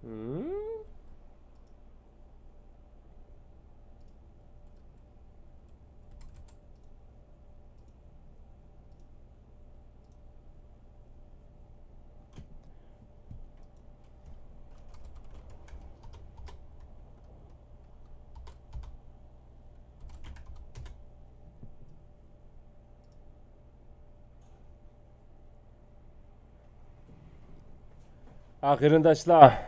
Hmm. Akhirindaşlar.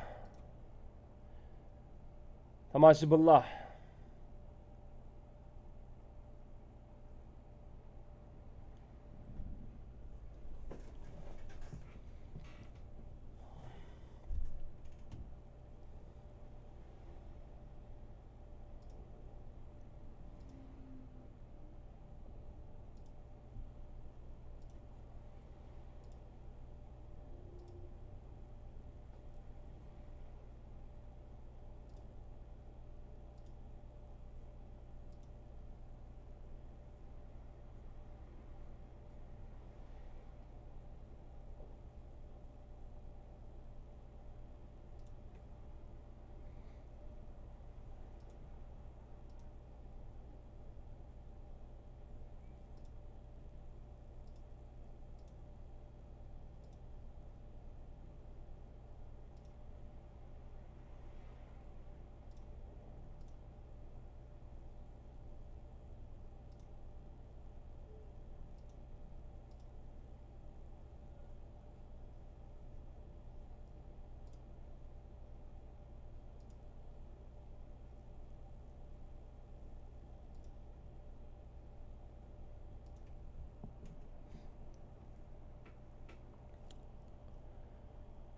Tamaşibillah.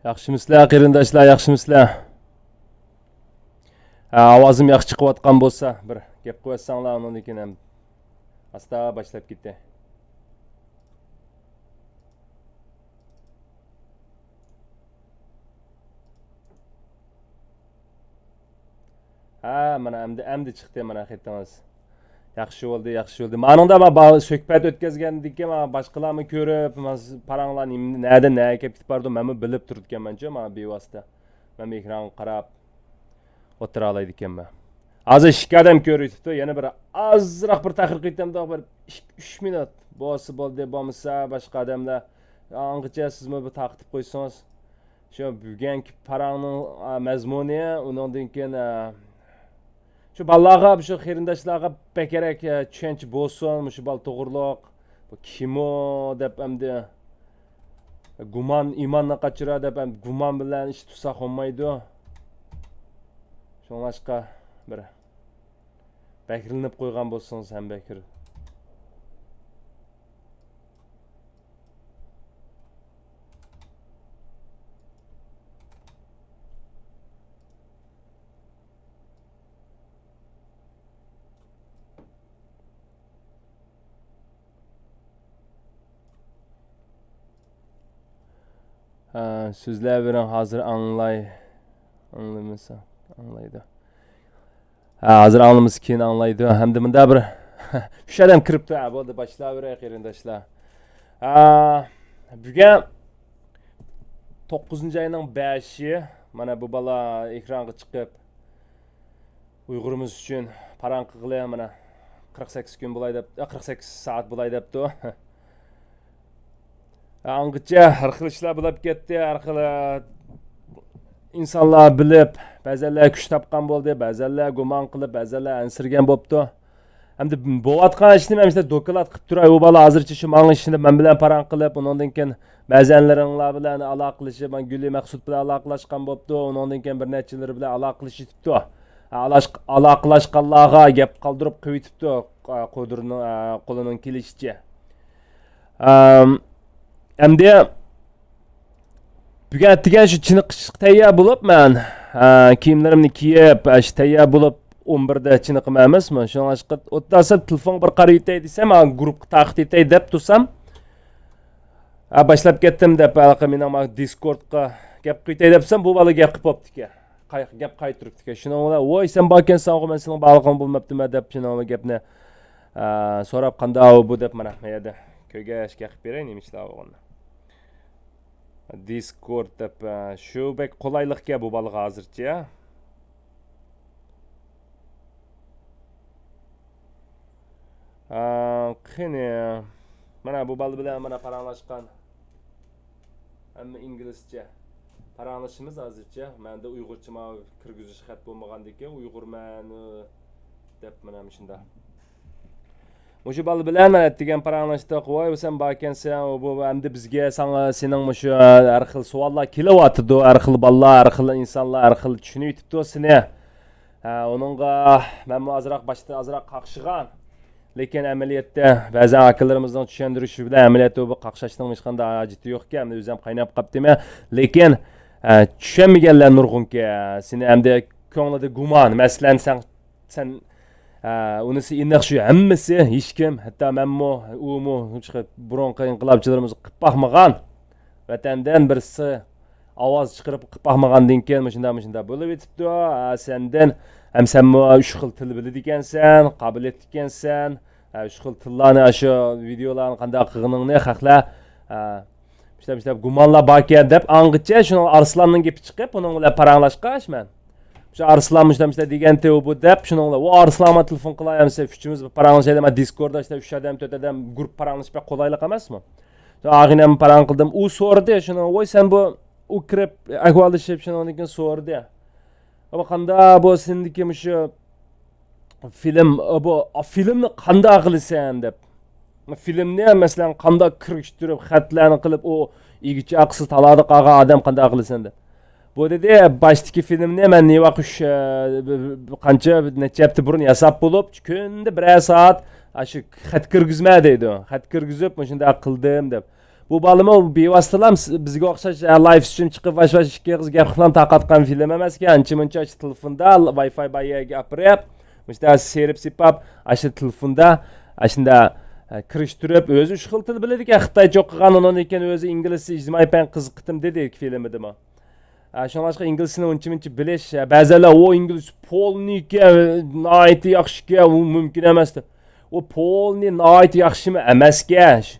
Yaxşımısızlar qarindoshlar, yaxşımısızlar? Ovozim yaxshi chiqayotgan bo'lsa, bir gap qo'yasanglar, undan keyin ham asta boshlab ketdi. Mana endi chiqdi mana xetingiz. Yaxshi bo'ldi, yaxshi bo'ldi. Meningda men suhbat o'tkazgandan keyin men boshqalarni ko'rib, men paranglarni nada nega kelib ketib men bilib turibmancha, men bevosita. Men ekran qarab o'tira oladi ekanman. Hozir ikki odam ko'ryapti, yana bir ozroq bir tahrir qitamda bir 3 minut bo'ldi, bo'lmasa boshqa odamlar angacha sizmi bir taqib qo'ysangiz, shu bugungi parangning mazmuni, undan keyin şu balaga, şu qarindoshlarga bekerek tushunch bo'lsin, shu bal to'g'riliq, bu kim o deb hamda gumon iymonni qochira deb ham gumon bilan ish tutsa olmaydi. Shunlashqa bir bakirlanib qo'ygan bo'lsangiz ham bakir. So'zlar bilan hozir anglamasa anglaydi. Hozir anglamasa keyin anglaydi. Hamda bunda bir 3 odam kiribdi. Bo'ldi, boshlayveray qarindoshlar. Bugun 9-oyning 5-i mana bu bala ekranga chiqib Uyg'urimiz uchun parang qilg'ili mana 48 kun bo'lay deb, 48 soat bo'lay debdi. Angacha har xil ishlar bo'lib ketdi, har xil insonlar bilib, ba'zanlar kuch topgan bo'ldi, ba'zanlar gumon qilib, ba'zanlar ansirgan bo'libdi. Hamda bo'layotgan ishni men işte doklad qilib turay, u bola hozircha shu menga ishni men bilan parang qilib, undan keyin ba'zanlaringlar bilan aloqalashib, men Guli Maqsud bilan aloqalashgan bo'libdi, undan keyin bir nechilari bilan aloqalashibdi. Aloqalashganlarga gap qoldirib qo'yibdi, qo'lining kelishicha. Endi bugun degan shu chiniqishga tayyor bo'lib, men kiyimlarimni kiyib, tayyor bo'lib 11da chiniqmayapmizmi? Shunga o'tasa telefon bir qarab yetay desam, men guruhga taqib etay deb tursam, boshlab ketdim deb, mening Discordga gap qilay debsam, bu bola gap qilib bo'pti-ku. Gap qaytiribdi-ku. Shuni ular, "Voy, sen borkansan, men sening bog'lig'ing bo'lmabdimi?" deb shuni gapni so'rab, "Qanday bu?" deb mana mayda ko'rgashga qilib beray, nima ishlar bo'lganda. Discord deb shu bek qulaylikka bu balaga hozircha. Qani mana bu bal bilan mana paranglashgan. Hamma inglizcha. Paranglashimiz hozircha. Menda Uyg'urcha ma kirgizish xat bo'lmagandan keyin Uyg'urman deb mana shunda. Mushu bal bilan mana degan paranglashda qo'y, sen bakensan, bu endi bizga sening mushu har xil savollar kelyapti, har xil ballar, har xil insonlar, har xil tushunib yetibdi seni. Onunga men azroq boshda azroq qaqshigan. Lekin amaliyotda ba'zan akallarimizning tushundirishi bilan amaliyotda bu qaqshashning hech qanday hojati yo'q-ku, endi o'zim qaynab qaptimi. Lekin tushunmaganlar nurg'unki, seni endi ko'nglida gumon, masalan sen unisi iniq shu hammasi hech kim, hatto menmo, umu, burunqi inqilobchilarimiz qilib baxmagan. Vatandan birisi ovoz chiqarib qilib baxmagandan keyin shunda bo'lib yetibdi. Sendan hem sen şu xil til biladi ekansan, qobiliyat ekansan, şu xil tillarni, shu videolarni qanday qilganingni haqla işte gumonlar bor ekan deb ang'icha shuni Arslanning gapi chiqib, uning bilan paranglashqash men. Shu Arslan işte degan bu deb shuning bilan, "O Arslanga telefon qilayamsa, uchimiz paranglashaylik, men Discordda işte 3 odam, 4 odam guruh paranglashib qo'laylik emasmi?" Ag'inam parang qildim. U so'rdi, shuni, "Voy sen bu u kirib ahvollashib shundan keyin so'rdi. Ama qanda bu sendiki şu film bu filmni qanda qilsan deb. Filmni mesela qanda kirishtirib xatlarni qilib o igichi aqsi taladi qolgan odam qanda qilsan deb. Bu dedi başdaki filmni men ne vaqt qancha necha hafta burun yasab bo'lib, kunda 1 soat shu xat kirgizma deydi. Xat kirgizib shunda qildim deb. Bu balımı bevositalar bizga o'xshash live stream chiqib vash-vash ikki qiz gap qilib taqatgan film emas ekan. Ancha-muncha telefonda Wi-Fi bayaga gapirib, işte serib sipab, shu telefonda shunda kirishtirib o'zi shu xil til biladi ekan. Xitoycha o'qigan, undan keyin o'zi inglizcha ijtimoiy fan qiziqdim dedi filmida. Shunga inglizcani uncha-muncha bilish, ba'zilar o ingliz polniki nihoyat yaxshi, u mumkin emas. O polni nihoyat yaxshimi emas-ku.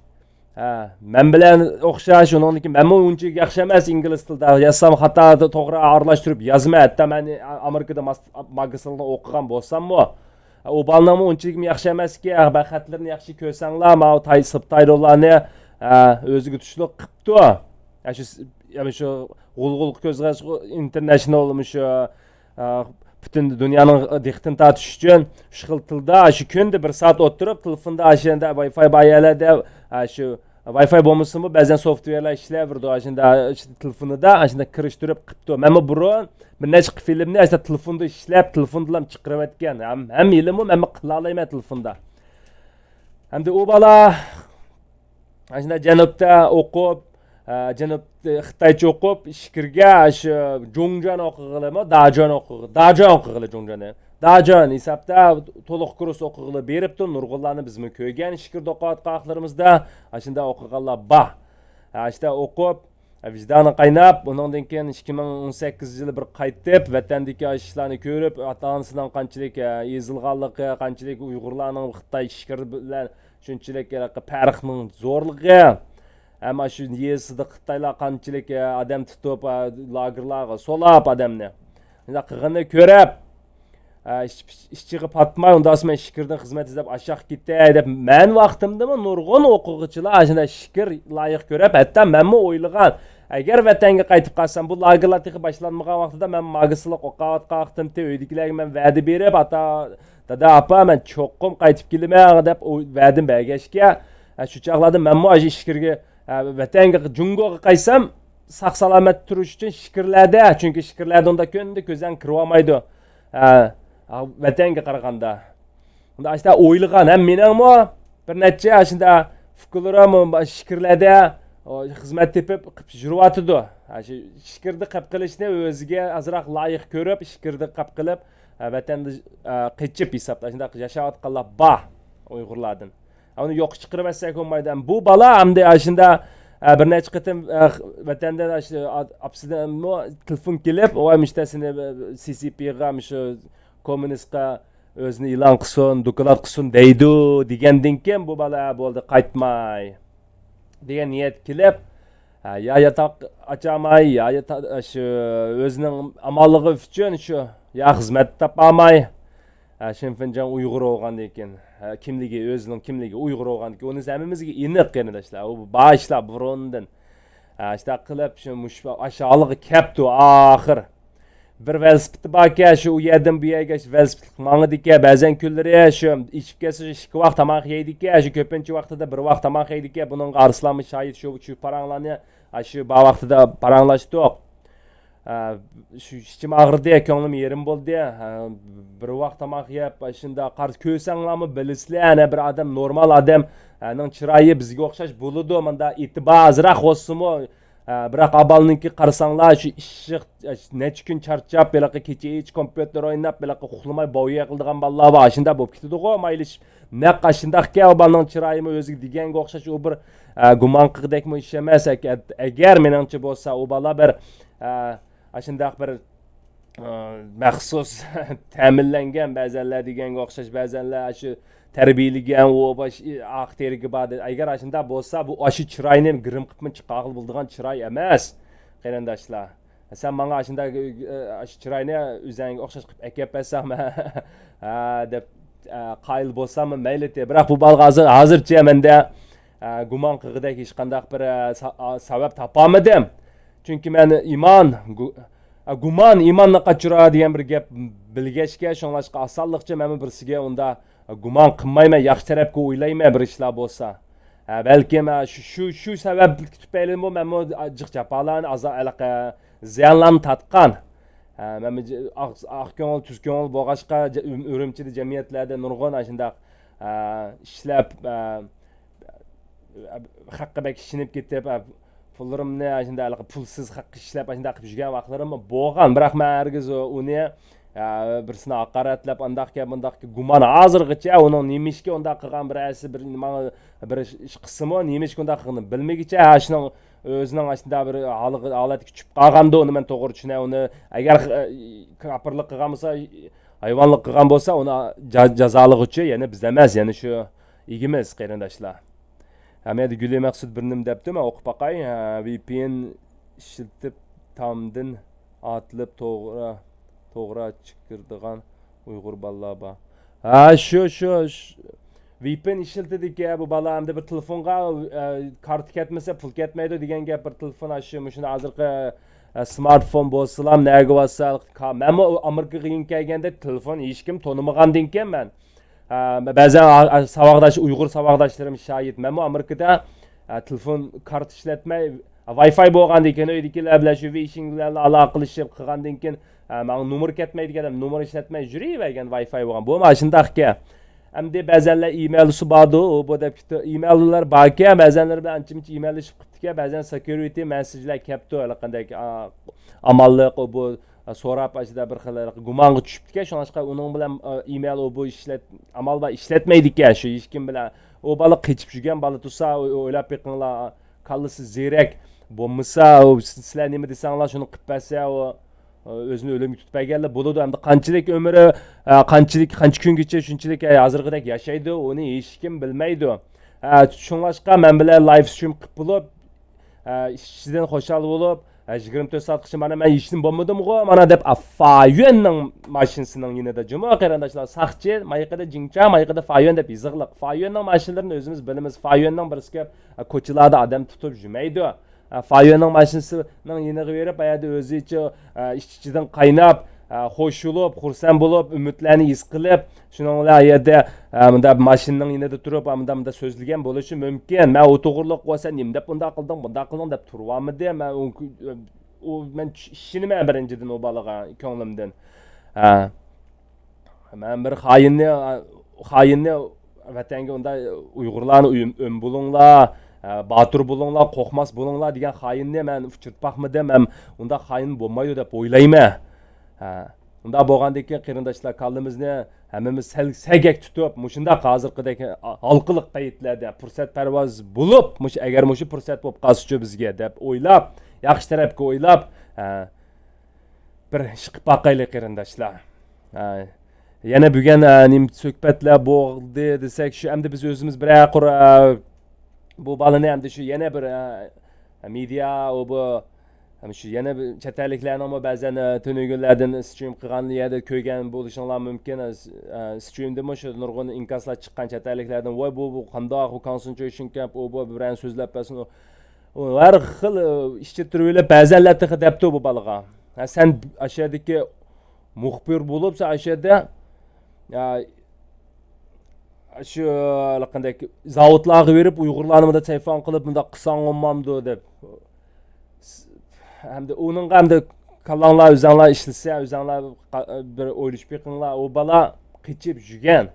Men bilan o'xshash, uningki menmi uncha yaxshi emas ingliz tilida. Yazsam xato to'g'ri aralashtirib yozma. Hatto men Amerikada magistrni o'qigan bo'lsam-mu, o balnamni unchalik yaxshi emas-ki, ben xatlarni yaxshi ko'rsanglar, ma subtitlelarni o'ziga tushlik qilibdi. Shu g'ulg'ul ko'zg'ash international shu butun dunyoning diqqatini tortish uchun shu xil tilda shu kunda 1 soat o'tirib telefonda ashanda Wi-Fi bayalarda shu Wi-Fi bo'lmasimi ba'zan softverlar ishlayverdi ashanda telefonida ashanda kirishtirib qilibdi. Men burun bir necha filmni ashanda telefonda ishlab, telefonda ham chiqarib etgan. Ham ilmi men qila olmayman telefonda. Hamda u bola ashanda janubda o'qib, janub Xitoycha o'qib, ishkirga shu Jongjan o'qig'ilimi, Dajon o'qig'ili Jongjani. Dajon hisobda to'liq kurs o'qig'ili beribdi. Nurg'ullarni bizmi ko'rgan ishkir doqatqaqlarimizda ashunda o'qig'anlar bor. Ashda o'qib, vijdoni qaynab, undan keyin 2018-yili bir qaytib, vatandagi ishlarni ko'rib, ota-onasidan qanchalik ezilganligi, qanchalik Uyg'urlarning Xitoy ishkir bilan shunchalik farqning zo'rligi, ama şu yesida Xitoylar qanchalik odam tutib lagerlarga solab odamni. Shunday qilganni ko'rib, ishchiga patmay, undan so'ng shikirdan xizmat izlab aşağı ketay deb men vaqtimdami nurg'un o'quvchilar ashuna shikir loyiq ko'rib, hatto menmi o'ylagan, agar vatanga qaytib qolsam, bu lagerlar texi boshlanmagan vaqtida men magistrlik o'qiyotgan vaqtimda uydagilarga men va'da berib, dada apa men cho'qqim qaytib kelaman deb va'dim bergashga, shu chaqlarda menmi shu shikirga vatanga Jungoga qaysam saq salomat turish uchun shikirlarda, chunki shikirlarda unda kunda ko'zdan kirib olmaydi. Vatanga qaraganda. Unda ashta o'ylagan, ham meningmi bir necha shunda fikrlarim shikirlarda xizmat tepib qilib yuryotdi. Shu shikirni qilib qilishni o'ziga azroq loyiq ko'rib, shikirni qilib qilib vatanda qechib hisobda shunda yashayotganlar bor Uyg'urlardan. Onu yo'q chiqarmasak bo'lmaydi. Bu bola hamda shunda bir necha qatim vatandan apsidan telefon kelib, o mishtasini CCP'ga shu kommunistga o'zini e'lon qilsin, doklad qilsin deydi degandan keyin bu bola bo'ldi qaytmay degan niyat kelib, Ya yatak açamay, ya şu özünün amallığı üçün şu ya hizmet tapamay. Şenfincan Uygur olgan ekan. Kimligi özünün kimligi Uygur olgan ekan. Onu zəmimizge iniq qardaşlar. O başla burundan. İşte qilib şu aşağılığı keptu ahir. Bir velosiped baka şu yerden bir yerga velosiped mаңы dike bazen külleri şu içip kesi 2 vaqt tamaq yeydik şu köpünçü vaqtida bir vaqt tamaq yeydik bunun qarşılamı şahit şu paranlarını şu ba vaqtida paranlaştık. Şu içim ağrıdı ya ko'nglim yerim bo'ldi ya bir vaqt tamaq yeb shunda qarz ko'rsanglarmi bilisizlar bir adam normal adam ning chiroyi bizga o'xshash bo'ladi manda itibar azroq bo'lsinmi biroq abalninki qarasanglar shu ishiq necha kun charchab bunaqa kecha hech kompyuter o'ynab bunaqa uxlamay boya qildigan bolalar bor shunda bo'lib ketadi-ku mayli naqa shundaqki abalning chiroyimi o'ziga deganga o'xshash u bir gumon qilgandekmi ish emas agar meningcha bo'lsa u bola bir shundaq bir maxsus ta'minlangan ba'zanlar deganga o'xshash ba'zanlar shu tarbiyalagan u bosh aqteriga bor agar shunday bo'lsa bu shu chiroyni girim qilib chiqaqil bo'ladigan chiroy emas qarindoshlar sen menga shunday shu chiroyni o'zingga o'xshash qilib akab bersam deb qayil bo'lsam mayli biroq bu bol hozircha menda gumon qilgidek hech qanday bir sabab topolmadim chunki men gumon iymonni qachira degan bir gap bilgachga shunlashqa osonlikcha men birsiga unda gumon qilmayman yaxshi tarafga o'ylayman bir ishlar bo'lsa balkim shu sabab tufayli men jiq jafolarni anaqa ziyonlarni tatgan men oq ko'ngil tuz ko'ngil bo'lg'achqa urumchida jamiyatlarda nurg'un shundoq ishlab haqqi ishinib ketib pullarimni shunday pulsiz haq ishlab shunday qilib yurgan vaqtlarim bo'lgan biroq men hargiz uni birsini haqoratlab andaqga bundaqga gumon hozirgacha uning nima ishga undaq qilgan birasi bir ish qismi nima ishga undaq qilganini bilmagicha shuning o'zining shunday bir holatga tushib qolganda uni men to'g'ri tushunay uni agar kapirlik qilgan bo'lsa hayvonlik qilgan bo'lsa uni jazolig'ichi yana biz emas yana shu igimiz qarindoshlar men Guli Maqsud bir nim debdi men o'qib baqay VPN ishlatib tomdan otilib to'g'ri chiqirdigan Uyg'ur bolalar bor. Shu VPN ishlatdik bu bola hamda bir telefonga kart ketmasa pul ketmaydi degan gap bir telefon shuni hozirgi smartfon bo'lsalam nega bo'lsa men Amerikaga kelganda telefon hech kim tonimagandan keyin men ba'zan savoqdosh Uyg'ur savoqdoshlarim shahid men Amerikada telefon kart ishlatmay Wi-Fi bo'lgandan keyin uydagilar bilan shu wishinglarni aloqa qilishib qilgandan keyin men nomer ketmaydigan nomer ishlatmay yuravergan Wi-Fi bo'lgan bu mana shundaqki hamda ba'zanlar emailisi bordi bu deb emaillar borki ba'zanlar bilan ancha-muncha emaillashib qilibdiki ba'zan security messajlar kelibdi qanday amalliq bu so'rab ashida bir xil gumonga tushibdiki shunga uning bilan email bu amal va ishlatmaydi-ki shu hech kim bilan u bola qechib yurgan bola tursa o'ylab beqinglar kallasi zerak bo'lmasa sizlar nima desanglar shuni qilib bersa o'zini o'limga tutmaganlar bo'ladi hamda qanchalik umri qancha kungacha shunchalik hozirgidek yashaydi uni hech kim bilmaydi shunga men bilan live stream qilib bo'lib ishchidan xushal bo'lib 24 soat qilishim mana men ishim bo'lmadim-ku mana deb Fayonning mashinasining yanida juma qarindoshlar saqchi mayqida jincha mayqida Fayon deb yizig'liq Fayonning mashinalarini o'zimiz bilamiz Fayonning birisiga ko'chalarda odam tutib yurmaydi Fayonning mashinasining yiniga berib ayada o'zicha ishchidan qaynab xo'sh bo'lib xursand bo'lib umidlarni his qilib shuning bilan yerda bunda mashinaning yanida turib bunda so'zlagan bo'lishi mumkin men u to'g'riliq bo'lsa nima deb bunday qildim deb turibmidi men ishinaman birinchidan u bolaga ko'nglimdan men bir xoyinni vatanga unday Uyg'urlarni bo'linglar Batur bo'linglar qo'rqmas bo'linglar degan xoyinni men uchirtmoqmidim men unda xoyin bo'lmaydi deb o'ylayman unda bo'lgandan keyin qarindoshlar kallamizni hammamiz sagak tutib mushunda hozirgidek halqiliq paytlarda fursat parvoz bo'lib agar mushu fursat bo'lib qolsa bizga deb o'ylab yaxshi tarafga o'ylab bir ish qilib boqaylik qarindoshlar yana bugun suhbatlar bo'ldi desak shu endi biz o'zimiz bir bu balani endi shu yana bir Media o bu şu yana chet elliklarning ama ba'zan tuni kunlardan stream qilgan yerda ko'rgan bo'lishinglar mumkin. Streamda shu nurg'un inkaslar chiqqan chet elliklardan voy bu qandoq bu concentration camp o bu bilan so'zlab bersin. Har xil ishchi turiblar ba'zanlar debdi bu balaga. Sen aşağıdaki muxbir bo'libsa aşağıda şu qanday zavodlarga berib Uyg'urlarni da telefon qilib bunda qilsang olmamdi deb. Hamda onunğa hamda kalanglar o'zinglar ishlasa, o'zinglar bir o'ylish beqinglar, o bala qichib yurgan.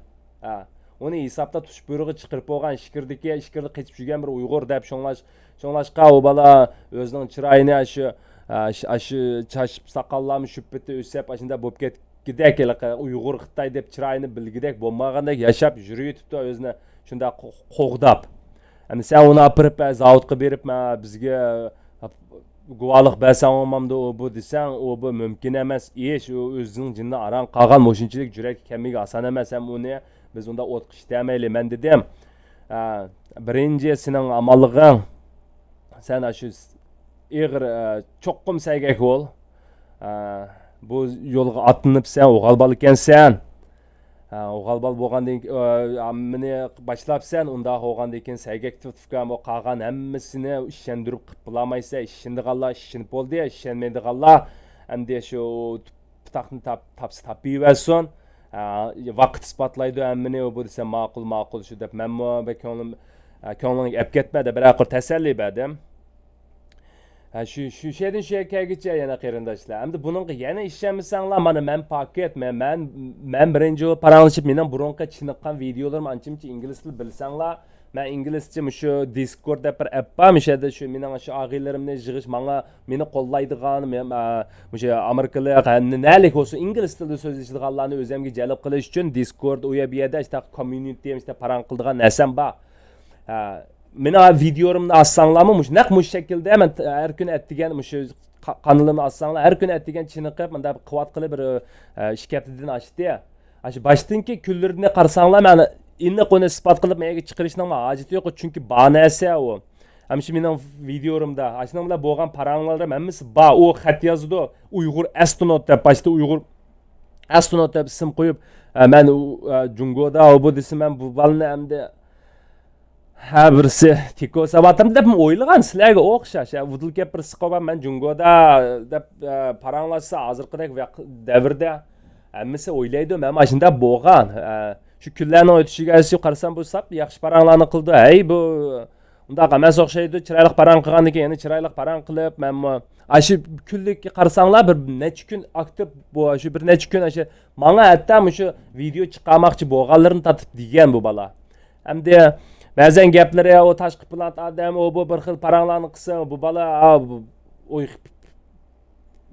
Uni hisobda tush buyrug'i chiqirib bo'lgan ishkirdi qichib yurgan bir Uyg'ur deb shonglashqa o bala o'zining chiroyini shu chashib saqollarni shubbitti o'sab ashunda bo'lib ketgidek Uyg'ur Xitoy deb chiroyini bilgidek bo'lmagandek yashab yuribdi o'zini shunda qo'g'dab. Endi sen uni apirib zavodga berib bizga guvohlik bersan olmamdi o bu desang o bu mumkin emas ish u o'zining jinni aran qolgan mo'shinchilik yurak kamiga oson emas ham uni biz unda o'tqish demayli men dedim birinchi sening amallig'ing sen shu ig'ir cho'qqim saygak bo'l bu yo'lga otlanibsan o'g'albal ekansan o'g'albal bo'lgandan meni boshlabsan unda bo'lgandan keyin saygak tutgan bu qolgan hammasini ishondirib qilib bo'lmaysa ishondiganlar ishonib bo'ldi ishonmaydiganlar endi shu putaqni topiyversin vaqt isbotlaydi hammani bu desa ma'qul shu deb menmi ko'nglimga olib ketmadi biroq tasalli berdim şu şeyden şeye kelgicha yana qarindoshlar. Endi buningga yana ishonmasanglar mana men paket men birinchi paranglashib mening burunqa chiniqqan videolarim ancha-muncha ingliz tili bilsanglar men inglizcha shu Discord deb bir app bor o'shada shu mening shu og'iylarimni yig'ish meni qo'llaydigan o'sha amerikalik nalik bo'lsa ingliz tilida so'zlashadiganlarni o'zimga jalb qilish uchun Discord u yerda işte community işte parang qiladigan narsam bor. Meni videolarımni assanglarmi naq mush shaklda men har kun atdigan shu kanalimni assanglar har kun atdigan chiniqib menda quvvat qilib bir ishkaptidan ochdi. Shu boshdanki kunlarini qarasanglar meni inni qoni isbot qilib menga chiqarishning hojati yo'q chunki banasa u. Hamshi mening videolarımda ashunday bilan bo'lgan paranglarım hammasi bor. U xat yozdi Uyg'ur astronaut deb boshda Uyg'ur astronaut deb ism qo'yib men Jungoda bu desam men bu balni hamda birisi tiko savatim deb o'ylagan sizlarga o'xshash. Vudilga bir siqoban men Jungoda deb paranglashsa hozirgidek davrda hammasi o'ylaydi. Men mana shunda bo'lgan. Shu kunlarning o'tishiga qarasam bu sap yaxshi paranglarni qildi. Hey bu undoq emas o'xshaydi. Chiroyli parang qilgandan keyin yana chiroyli parang qilib men shu kunlikka qarasanglar bir necha kun aktiv bu shu bir necha kun menga hatto shu video chiqarmoqchi bo'lganlarini tatib degan bu bala. Hamda ba'zan gaplari o tashqi plant odam o bu bir xil paranglarni qilsa bu bala o'y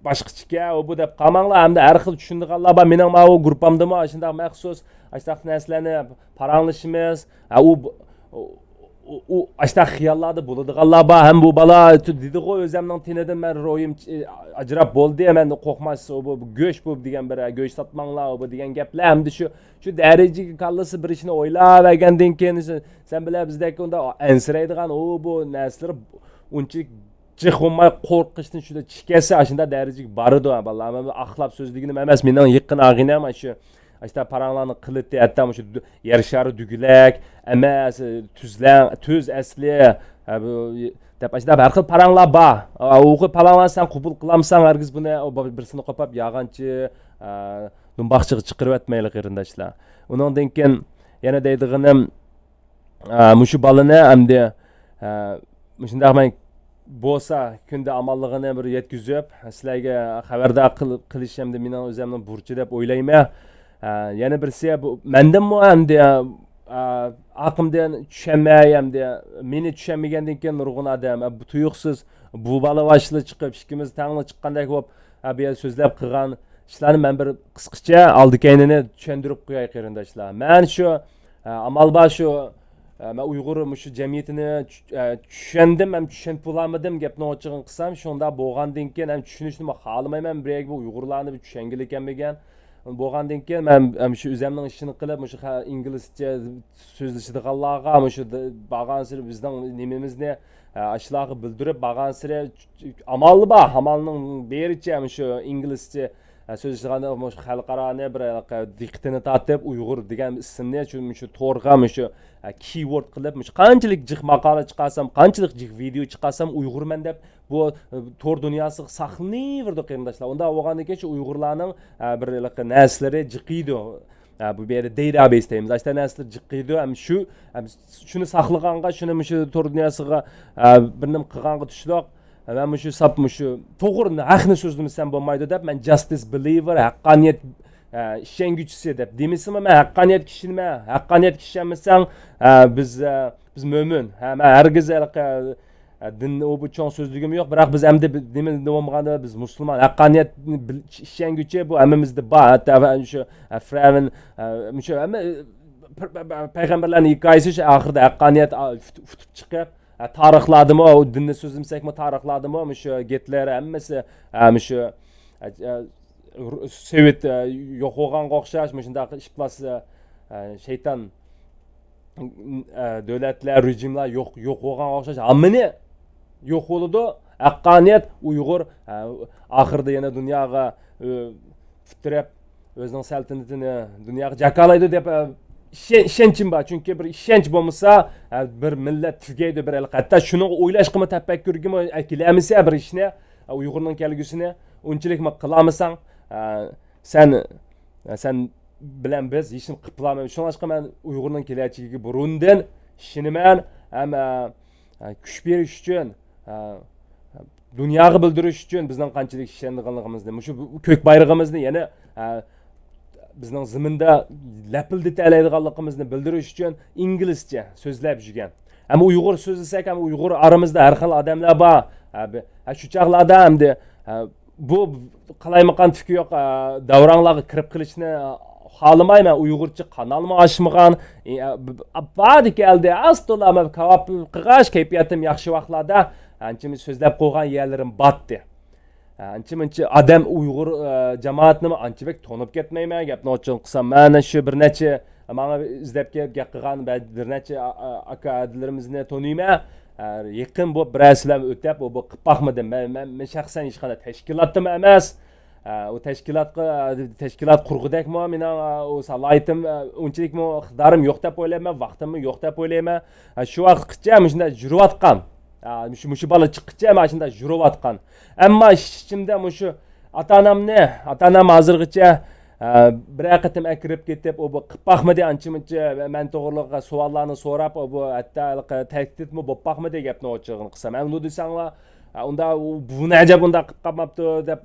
boshqacha o bu deb qolmanglar hamda har xil tushundiganlar bor mening ma o gruppamdami shunday maxsus ashtaq narsalarni paranglashimiz u ashtaq xiyollarda bo'ladiganlar bor ham bu bala dedi qo'y o'zimning tenidan men ro'yim ajrab bo'ldi men qo'rqmas bu go'sht bu degan bir go'sht sotmanglar bu degan gaplar hamda shu darajaga kallasi bir ishni o'ylab olgandan keyin sen bilan bizdagi unda ansiraydigan bu narsalar unchalik jihomay qo'rqishdan shunda chikasa shunda darajaga boradi balla men axlab so'zligini emas mening yaqin ag'inam shu işte paranglarni qiliti hatto shu yer shari dugulak emas tuz asli deb ashda har xil paranglar bor. U paranglarni sen qabul qilamsan hargiz buni birsini qopab yog'anchi dumboqchiga chiqarib etmaylik qarindoshlar. Undan keyin yana deydiganim mushu balani hamda shunday men bo'lsa kunda amallig'ini bir yetkazib sizlarga xabardor qilish hamda mening o'zimning burchi deb o'ylayman. Yana birisi mendammi hamda aqimdan tushunmay hamda meni tushunmagandan keyin nurg'un odam bu tuyuqsiz bu bala boshli chiqib ikkimiz tangli chiqqandek bo'lib bu yer so'zlab qilgan ishlarni men bir qisqacha oldi-keynini tushuntirib qo'yay qarindoshlar. Men shu amal bor shu men Uyg'ur shu jamiyatini tushundim ham tushunib bo'lmadim gapni ochig'ini qilsam shunda bo'lgandan keyin ham tushunishni xohlamayman. Birga bu Uyg'urlarni tushungili ekanmagan Bo'lgandan keyin men shu o'zimning ishini qilib, shu inglizcha so'zlashadiganlarga shu bag'ansir bizning nimamizni ashlarga bildirib, bag'ansir amalli bor, amalning bericha shu inglizcha so'zlashganda shu xalqaroni bir diqqatini tortib Uyg'ur degan ismni shu to'rga shu keyword qilib, qanchalik jiq maqola chiqarsam, qanchalik jiq video chiqarsam Uyg'urman deb bu to'r dunyosi saqlanıverdi qarindoshlar. Unda bo'lgandan keyin shu Uyg'urlarning bir naslari jiqiydi. Bu yerda database deymiz. Ashta nasl jiqiydi. Shuni saqlaganga, shuni shu to'r dunyosiga bir nim qilganga tushloq. Ben shu sap shu to'g'ri haqni so'zlamsam bo'lmaydi deb men justice believer, haqqoniyat ishenguvchisi deb demisimi, men haqqoniyat kishiman, haqqoniyat kishi emassan biz mo'min. Men hargiz din o bu cho'ng so'zligim yo'q, biroq biz endi nima bo'lmaganda biz musulmon, haqqoniyat ishenguvchi bu hammamizda bor. Hatto shu Firavn shu payg'ambarlarning hikoyasi shu oxirida haqqoniyat futib chiqib tarixladimi, o dinni so'zlamsakmi tarixladimi, shu Gitler hammasi shu Sovet yo'q bo'lganga o'xshash, shunday ishplas shayton davlatlar, rejimlar yo'q bo'lganga o'xshash. Hammani yo'q bo'ldi. Haqqoniyat Uyg'ur oxirida yana dunyoga futirib o'zining saltanatini dunyoga jakalaydi deb ishonchim bor. Chunki bir ishonch bo'lmasa bir millat tugaydi, bir hatto shuni o'ylashqimi, tafakkurgimi akilamisa bir ishni Uyg'urning kelgusini unchalik qilamisan, sen bilan biz ishni qilamiz. Shuningdek men Uyg'urning kelajagiga burundan ishonaman, ama kuch berish uchun dunyoga bildirish uchun bizning qanchalik ishonganligimizni, shu ko'k bayrog'imizni yana bizning ziminda lapildatalaydiganligimizni bildirish uchun inglizcha so'zlab yurgan. Ama Uyg'ur so'zlasak ham Uyg'ur aramizda har xil odamlar bor. Shu chaqlarda hamda bu qalaymagan fikri yo'q, davranglarga kirib qilishni xolamayman. Uyg'urcha kanalmi ochmagan, ba'di keldi asto'lama kavob qilgash kayfiyatim yaxshi vaqtlarda anchimiz so'zlab qo'ygan yerlarim batdi. Ancha odam Uyg'ur jamoatini anchalik to'nib ketmayman. Gapni ochiq qilsam, mana shu bir necha menga izlab kelib gap qilgan bir necha akalarimizni taniyman. Yaqin bu biraslar o'tib, bu qilpaqmidim. Men shaxsan hech qanday tashkilotim emas. O tashkilot qurg'idakmi, mening o salohiyatım unchalikmi iqtidorim yo'q deb o'ylayman, vaqtimni yo'q deb o'ylayman. Shu vaqtgacha shunday yurayotgan. Shu bola chiqqancha men shunday yurayotgan. Ammo ichimda shu ota-onam hozirgacha bir qatim akirib ketib, o bu qilpaqmidi ancha-muncha men to'g'riliq savollarni so'rab, bu hatto tahdidmi bo'lpaqmidi gapni ochig'ini qilsam. Men uni desanglar, unda buni ajab unda qilib qolmabdi deb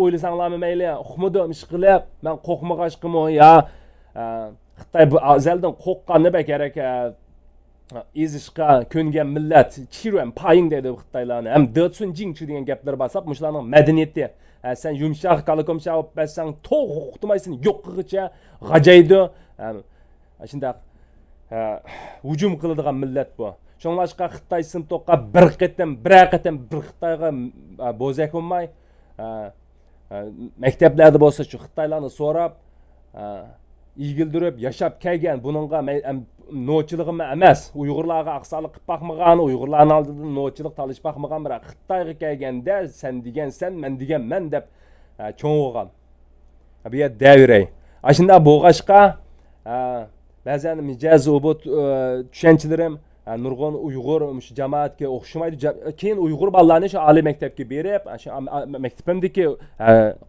o'ylasanglarmi mayli, uqmidi ish qilib, men qo'rqmag'ashqimi yo Xitoy bu azaldan qo'rqqanni kerak ezishga ko'ngan millat chiruam paying deydi Xitoylarni. Ham Dotsun Jingchu degan gaplar basab, mushlarning madaniyati. Sen yumshoq kalakomsha olib bersang, to'q uqtmaysan, yo'q qilgicha g'ajaydi. Shunday hujum qiladigan millat bu. Shunlashqa Xitoy sintoqqa bir qatim Xitoyga bo'zak bo'lmay, maktablarda bo'lsa shu Xitoylarni so'rab, igildirib yashab kelgan, buningga nochiligim emas. Uyg'urlarga aqsalik qilib baqmagan, Uyg'urlarning oldida nochilik talishib baqmagan, biroq Xitoyga kelganda sen degan sen, men degan men deb cho'ng'ilgan. Bu yer davray. Shunda bo'g'ashqa ba'zan mijoz o'but tushunchalarim nurg'un Uyg'ur shu jamoatga o'xshamaydi. Keyin Uyg'ur bolalarni shu oliy maktabga berib, shu maktabimdagi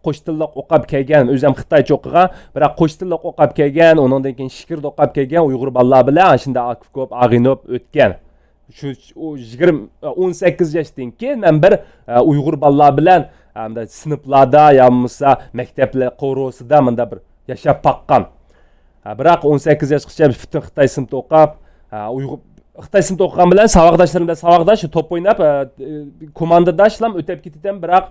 qo'sh tilli o'qib kelgan, o'zim Xitoycha o'qigan, biroq qo'sh tilli o'qib kelgan, undan keyin shikrda o'qib kelgan Uyg'ur bolalar bilan shunda ko'p ag'inib o'tgan. Shu 18 yoshdan keyin men bir Uyg'ur bolalar bilan sinflarda yo'qsa maktablar qo'rosida menda bir yashab baqqan. Biroq 18 yoshgacha butun Xitoy sinfda o'qib, Uyg'ur Xitoy sinfda o'qigan bilan saboqdoshlarim bilan saboqdosh top o'ynab, komandadashlam o'tib ketdim, biroq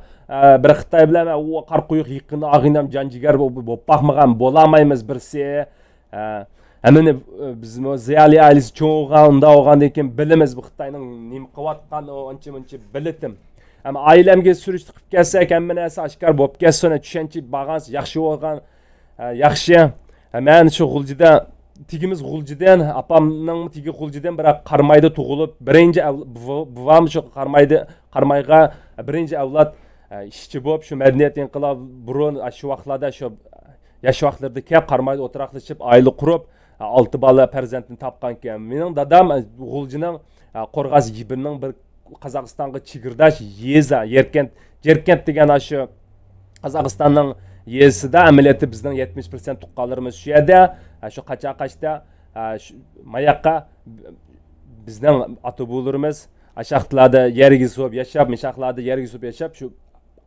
bir Xitoy bilan qarquyuq yiqqin ag'inam janjigar bo'lib baqmagan bo'lamaymiz birsi. Hamini biz ziyoli ailasi cho'g'gan, unda olgandan keyin bilamiz bu Xitoyning nima qilayotganini ancha-muncha bildim. Ama ailemge sürüştü qilib kelsak, hamma narsa oshkor bo'lib ketsin, tushuncha bag'ans yaxshi bo'lgan, yaxshi. Men shu g'uljida tigimiz g'uljidan, apamning tigi g'uljidan biroq qarmayda tug'ilib, birinchi buvam shu qarmayga birinchi avlod ishchi bo'lib, shu madaniyat inqilob burun shu vaqtlarda shu yosh vaqtlarda kelib qarmayda o'tiraqlashib, oila qurib, 6 bola farzandni topgan ekan. Mening dadam g'uljining Qo'rg'as Yibirning bir Qozog'istonga chegirdash yeza, Yerkent degan shu Qozog'istonning yezida amaliyotda bizning 70% tuqqanlarimiz shu yerda, shu Qachaqashda, Mayaqqa bizning ota-bobolarimiz ashaqtlarda yerga so'b yashab, mishaqlarda yerga so'b yashab, shu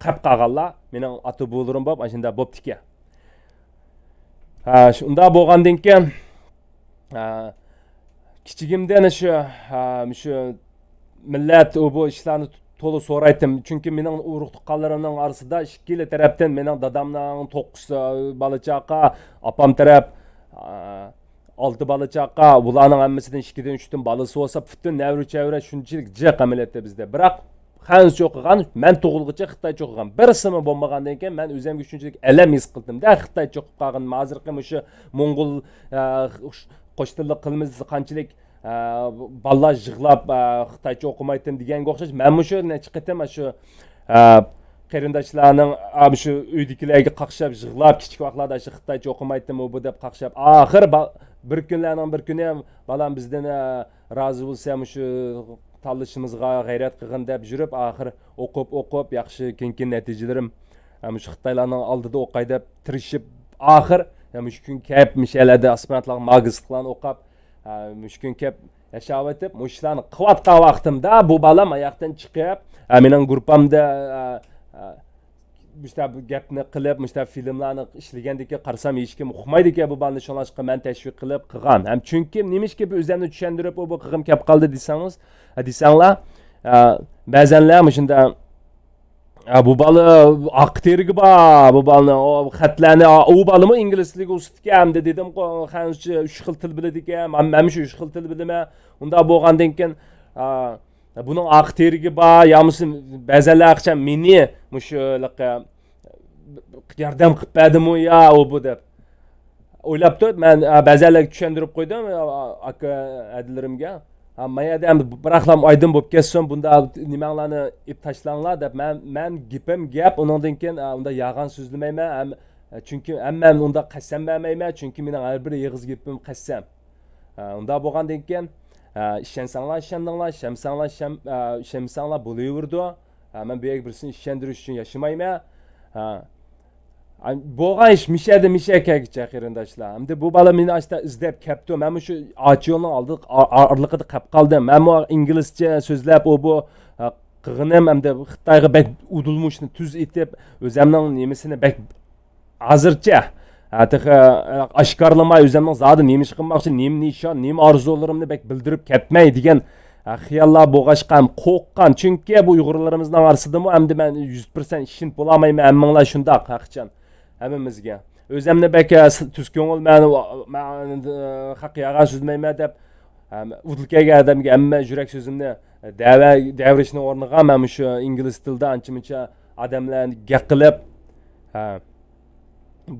qap qag'anlar mening ota-bobolarim bo'lib, shunda bo'pti ekan. Shunda bo'lgandan keyin kichigimdan shu millat bu ishlarni to'liq so'raydim. Chunki mening urug' tuqqanlarimning orasida ikkala tarafdan mening dadamning 9 bola chaqa, opam taraf 6 bola chaqa, bularning hammasidan 2 dan 3 dan bolasi bo'lsa, butun navri-chavra shunchalik jiq amaliyotda bizda. Biroq Xanz o'qigan, men tug'ilguncha Xitoycha o'qigan. Birisimi bo'lmagandan keyin men o'zimga shunchalik alam his qildim-da, Xitoycha o'qib qolgan. Hozirgi o'sha Mo'ng'ul qo'shtillik qilimiz qanchalik balla yig'lab Xitoycha o'qimaydim deganga o'xshash. Men shu necha qitim shu qarindoshlarning shu uydagilarga qaqshab yig'lab, kichik vaqtlarda shu Xitoycha o'qimaydim bu deb qaqshab. Oxir bir kunlarning bir kuni balam bizdan rozi bo'lsa, shu tanlashimizga g'ayrat qilgin deb yurib, oxir o'qib yaxshi kenkin natijalarim shu Xitoylarning oldida o'qay deb tirishib, oxir shu kun kelib mishalarda aspirantlar magistrlarni o'qib, shu kun kelib yashab o'tib, mushlarni qilayotgan vaqtimda bu bolam oyoqdan chiqib, mening gruppamda bu gapni qilib, filmlarni ishlagandek qarsam hech kim uqmaydi ekan, bu bolani shunlashqa men tashviq qilib qilgan. Ham chunki nimishki bu o'zimni tushuntirib, bu qilg'im kelib qoldi desanglar, ba'zanlar shunda bu bola akterga bu bolani xatlarni u bolami ingliz tiliga ustgan dedim, hancha 3 xil til biladi ekan, men shu 3 xil til bilaman. Unda bo'lgandan keyin buning akteriga yamisi ba'zanlar aqcham meni mushuliqa yordam qilib berdimu yo u bu deb o'ylab turib, men ba'zanlarga tushuntirib qo'ydim aka adilarimga. Mayada ham biraqlam oydin bo'lib ketsin, bunda nimalarni ip tashlanglar deb men gap, undan keyin unda yolg'on so'zlamayman, chunki men unda qasam bermayman, chunki mening har bir yig'iz gapim qasam. Unda bo'lgandan keyin ishensanglar, ishensanglar bo'laverdi. Men bu birisini ishontirish uchun yashamayman. Bo'lgan ish mishakagicha qarindoshlar. Endi bu bola meni ashta izlab kelibdi. Men shu ochyo'ning orliqida qolib qoldim. Men inglizcha so'zlab bu qig'inim hamda Xitoyga bak udulmushni tuz etib, o'zimning nemisini bak hozircha oshkorlamay o'zimning zodi nemish qilmoqchi, nishon, orzularimni bak bildirib ketmay degan xiyollar bo'lg'ashqan, qo'rqqan. Chunki bu Uyg'urlarimizning orasidami, endi men 100% ishini bo'lamayman, hammanglar shundoq haqchan. Hammamizga. O'zimni bak tuz ko'ngil, men haq yog'on so'zmayman deb udilkaga odamga hamma yurak so'zimni davrishni o'rniga men shu ingliz tilida ancha-muncha odamlarni gap qilib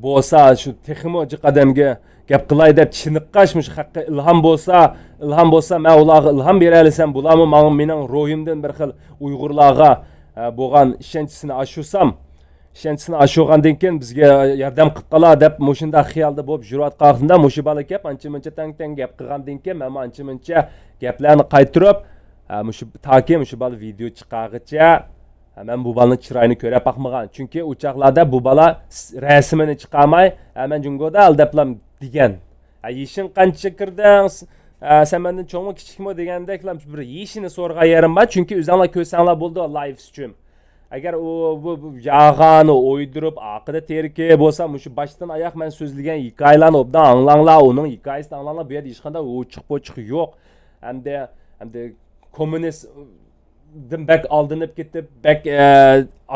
bo'lsa shu texmo odamga gap qilay deb chiniqqash haqqa ilhom bo'lsa men ularga ilhom bera olsam, bularmi mening ruhimdan bir xil Uyg'urlarga bo'lgan ishonchisini ashurgandan keyin bizga yordam qilib qolar deb mushunda xiyolda bo'lib yurayotganimda mushu bola kelib ancha-muncha tang gap qilgandan keyin men ancha-muncha gaplarni qaytirib, mushu bola video chiqargicha men bu bolani chiroyini ko'ra boqmagan. Chunki u chaqlarda bu bola rasmini chiqarmay, men jungoda aldaplam degan. Yeshin qancha kirding? Sen mendan cho'ngmi kichikmi degandeklar bir yeshini so'rgan yerim bor. Chunki o'zinglar ko'rsanglar bo'ldi live stream. Agar bu yag'ani o'ydirib, aqida terki bo'lsa, mushu boshdan oyoq men so'zlagan hikoyalarni obdan anglanglar, uning hikoyasini anglanglar, bu yerda hech qanday o'chiq yo'q. Hamda kommunist bak oldinib ketib, bak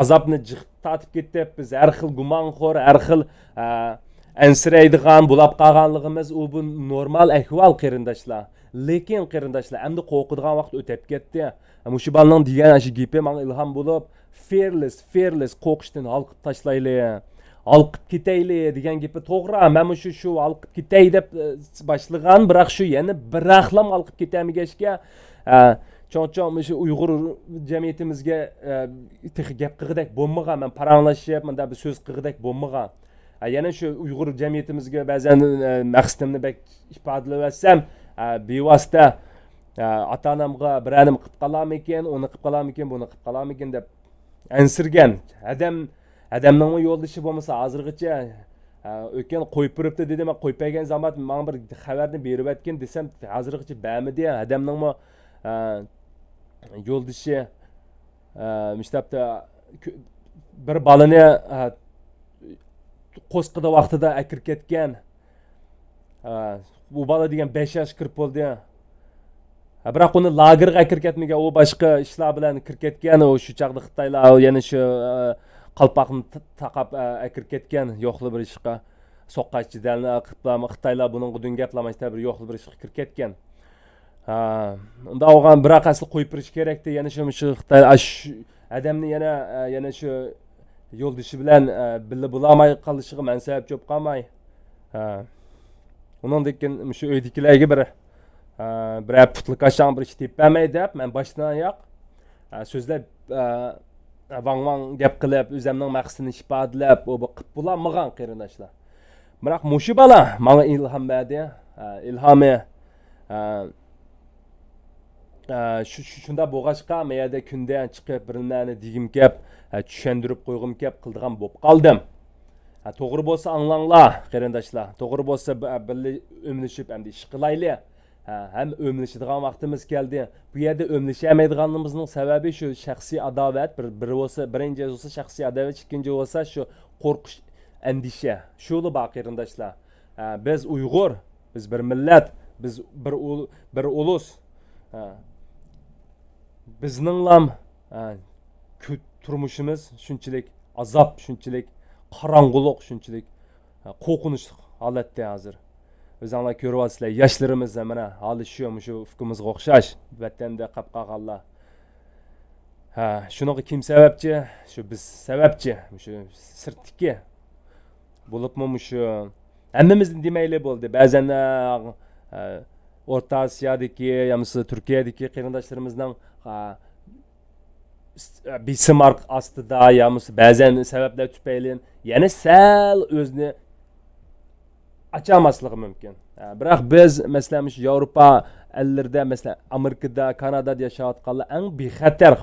azobni tatib ketib, biz har xil gumonxo'r, har xil ansiraydigan bo'lib qolganligimiz bu normal ahvol qarindoshlar. Lekin qarindoshlar, endi qo'rqadigan vaqt o'tib ketdi. Muşu balının diyen şu gipi bana ilham bulup fearless qo'rqishdan alqib tashlayli. Alqib ketayli degan gapi to'g'ri. Men şu alqib ketay deb boshlagan, biroq shu yana biraqlam alqib ketamigashga cho'ng shu Uyg'ur jamiyatimizga gap qilgidek bo'lmagan. Men paranglashib, menda bir so'z qilgidek bo'lmagan. Yana shu Uyg'ur jamiyatimizga ba'zan maqsadimni bek ifodalaysam, bevosita ota-onamga biranim qilib qolarmikin, uni qilib qolarmikin, buni qilib qolarmikin deb ansirgan. Adamning yo'ldoshi bo'lmasa hozirgacha o'tgan qo'yib turibdi dedim, men qo'ypagan zaman menga bir xabarni berib o'tgan desam, hozirgacha bamidi. Adamning yo'ldoshi mishtabda bir balani qo'sqida vaqtida akir ketgan. Bu bala degan 5 yosh kirib bo'ldi. Biroq uni lagerga kirib ketmagan, u boshqa ishlar bilan kirib ketgan. O shu chaqda Xitoylar yana shu qalpoqni taqab kirib ketgan, yo'qli bir ishqa soqqachidan Xitoylar buning dunga gaplamashda bir yo'qli bir ishqa kirib ketgan. Unda olgan biroq asli qo'yib berish kerakdi. Yana shu Xitoy odamni yana shu yo'ldoshi bilan birga bo'lamay qolishiga men sabab ko'p qolmay. Undan keyin shu uydagilarga bir putlik aşağı bir iş tepmey deb, men başdan ayoq so'zlab vang gap qilib, o'zimning maqsadini ifodalab, o qilib bo'lmagan qarindoshlar. Biroq mushu bala menga ilhom berdi. Ilhomi shunda bo'lg'achqa men yerda kundan chiqib birinlarni degim kep, tushuntirib qo'yg'im kep qildigan bo'lib qoldim. To'g'ri bo'lsa anglanglar qarindoshlar. To'g'ri bo'lsa birga o'mlashib hamda ish qilaylik. Hem ömleşidigan vaktimiz geldi. Bu yerde ömleşemeydiganımızın sebebi şu şahsi adavet. Birinci olsa şahsi adavet, ikinci olsa şu korkuş, endişe. Şunu bakırındaşlar. Biz Uygur, biz bir millet, biz bir ulus. Bizninlam turmuşumuz şunçilik azap, şunçilik karangılık, şunçilik korkunçluk halatda hazır. O'zinglar ko'ryapsizlar, yoshlarimiz mana hali shu fikrimizga o'xshash vatanda qolib qolganlar. Shunaqa kim sababchi? Shu biz sababchi. Shu sirtdiki bo'libmi shu hammamizni demayli bo'ldi. Ba'zan O'rta Osiyodagi, yoki Turkiyadagi qarindoshlarimizning bisimar ostida yoki ba'zan sabablar tufayli yana sal o'zini açamasligi mumkin. Biroq biz masalan shu Yevropa ellərdə, mesela Amerikada, Kanadada yaşayotganlar eng bexatar,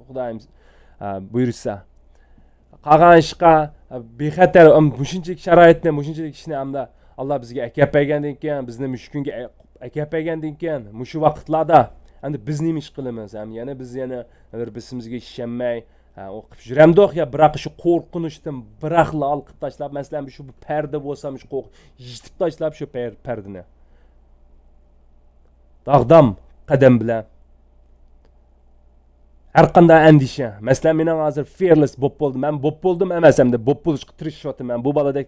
Xudoyim buyursa, qolgan ishqa bexatar shunchalik sharoitni, shunchalik ishni hamda Alloh bizga akapaygandan keyin, bizni mushkunga akapaygandan keyin, mushu vaqtlarda endi biz nima ish qilamiz? Yana biz bir-birimizga ishonmay o'qib juramdoq ya, biroq shu qo'rqinishdan biroqla olqib tashlab, masalan shu parda bo'lsa, shu qo'rq yitib tashlab shu pardani dag'dam qadam bilan har qanday andisha, masalan men hozir fearless bo'lib bo'ldim, men bo'lib bo'ldim emas, hamda bo'lib bo'lishga tirishyapman. Bu boladek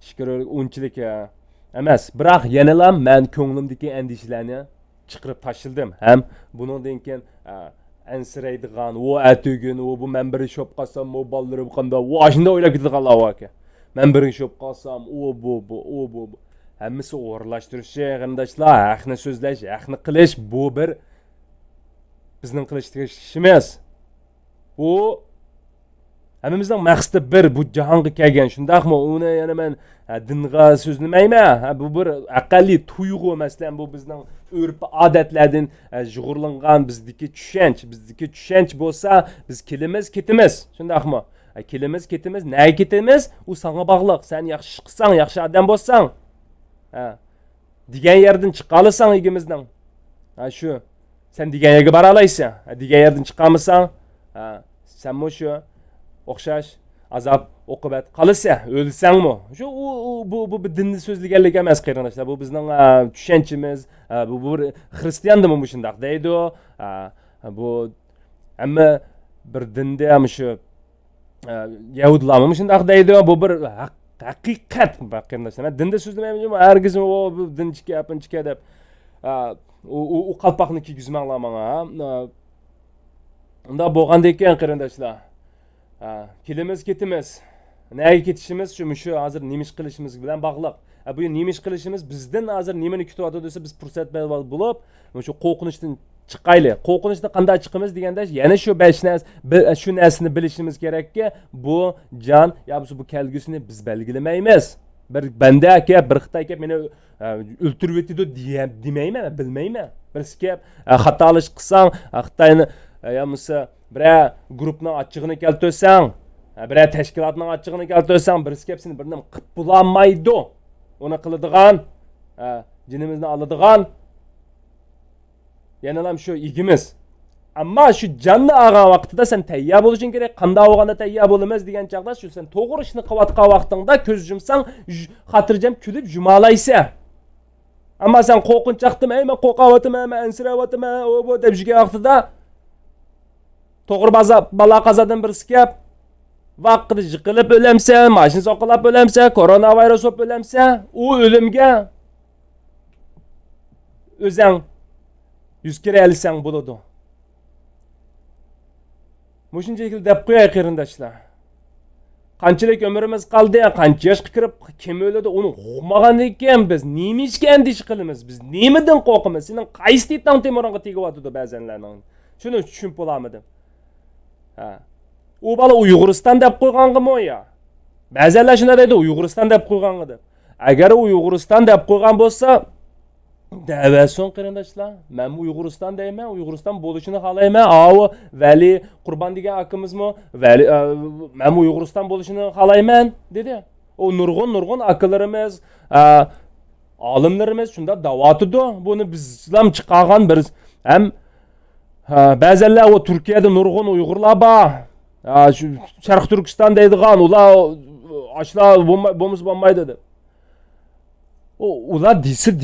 shukr unchilik emas, biroq yanalam men ko'nglimdagi andishalarni chiqarib tashladim. Ham bundan keyin ansiraydigan, o atugin, o bu men bir ish olib qolsam, o bolalarım qanday, o shunda o'ylab ketadiganlar aka. Men bir ish olib qolsam, o bu. Hammasi o'g'irlashtirish, qarindoshlar, haqni so'zlash, haqni qilish bu bir bizning qilishdagi ishimiz. Bu hammamizning maqsadi bir, bu jahonga kelgan, shundaqmi? Uni yana men dinga so'zlamayman. Bu bir aqalli tuyg'u, masalan bu bizning urf odatlardan jug'urlangan bizdagi tushunch bo'lsa, biz kelimiz ketimiz, shundaqmi? Kelimiz ketimiz, nega ketimiz? U senga bog'liq. Sen yaxshi qilsang, yaxshi odam bo'lsang, degan yerdan chiqa olasan egimizdan. Shu sen degan yerga bora olaysan. Degan yerdan chiqamsan, sen shu o'xshash azab oqibat qolsa, o'lsangmi? Shu bu bir dinni so'zlaganlik emas qarindoshlar. Bu bizning tushunchimiz, bu bir xristiandimi bu shundaq deydi. Bu amma bir dinda ham shu Yahudilarmi shundaq deydi. Bu bir haqiqat qarindoshlar. Men dinda so'zlamayman, hargiz bu dinchika deb u qalpaqni kiygizmanglar manga. Unda bo'lganda ekan qarindoshlar. Kelimiz ketimiz. Nega ketishimiz shu hozir nima ish qilishimiz bilan bog'liq. Bu nima ish qilishimiz bizdan hozir nimani kutyapti desa biz fursat bo'lib, shu qo'rqinchdan chiqayli. Qo'rqinchdan qanday chiqimiz deganda yana shu shu narsani bilishimiz kerakki, bu jon yoki bu kelgusini biz belgilamaymiz. Bir banda aka bir xitoy kelib meni o'ltirib o'tdi demayman, bilmayman. Birisi kelib xatolish qilsang, Xitoyni yo'msa bir guruhni ochig'ini keltirsang, bir tashkilotning ochig'ini keltirsang, birisi kelib seni bir nima qilib bo'lmaydi. Uni qiladigan, jinimizni oladigan yana ham shu igimiz. Ammo shu jonni olgan vaqtida sen tayyor bo'lishing kerak. Qanday bo'lganda tayyor bo'lamiz degan chaqda shu sen to'g'ri ishni qilayotgan vaqtingda ko'z yumsang, xotirjam kulib jumalaysan. Ammo sen qo'rqinchaqdimi, men qo'rqayotiman, men ansirayotiman, o bu deb yurgan vaqtida to'g'ri balo qazadan birisi kelib vaqtida yiqilib o'lamsan, mashina soqilib o'lamsan, koronavirus bo'lib o'lamsan, u o'limga o'zing yuz kere alisang bo'ladi. Mushunchalik deb qo'yay qarindoshlar. Qanchalik ömrimiz qoldi, qancha yoshga kirib kim o'ladi, uni uqmagan ekan biz nima ishga andish qilamiz? Biz nimadan qo'rqamiz? Sening qaysi titang temirga tegyapti ba'zanlarning. Shuni tushunib bo'lamadim. U bola Uyg'uriston deb qo'yganmi ya? Ba'zanlar shunday deydi, Uyg'uriston deb qo'ygan edi. Agar u Uyg'uriston deb qo'ygan bo'lsa, Davasın qarindoshlar, men Uyg'uriston deyman, Uyg'uriston bo'lishini xohlayman. O Vali Qurban degan akimizmi? Vali men Uyg'uriston bo'lishini xohlayman dedi. O nurg'un akalarimiz, olimlarimiz shunda da'vatidi. Buni bizlar chiqargan bir ham ba'zanlar o Turkiyada nurg'un Uyg'urlar bor. Shu Sharq Turkiston deydigan ular ashlar bo'lmaydi deb. Ular desin,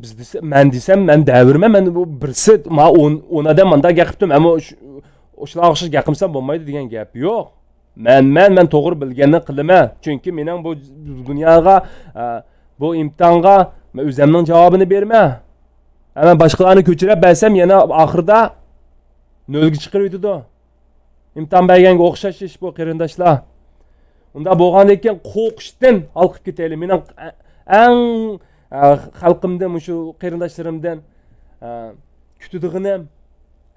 biz desem, men desem, men devirme, men birisi, ona da manda gapirdim, ama o'shalar o'xshash gapimsam bo'lmaydi degan gap yo'q. Men to'g'ri bilganini qilaman. Chunki mening bu dunyoga, bu imtihonga men o'zimning javobini berman. Ama boshqalarni ko'chirib bersam, yana oxirida nolga chiqarib yutadi. Imtihon berganga o'xshash ish bu qarindoshlar. Unda bo'lganda ekan qo'rqishdan olqib ketaylik. Mening eng xalqimdan, shu qarindoshlarimdan kutadiganim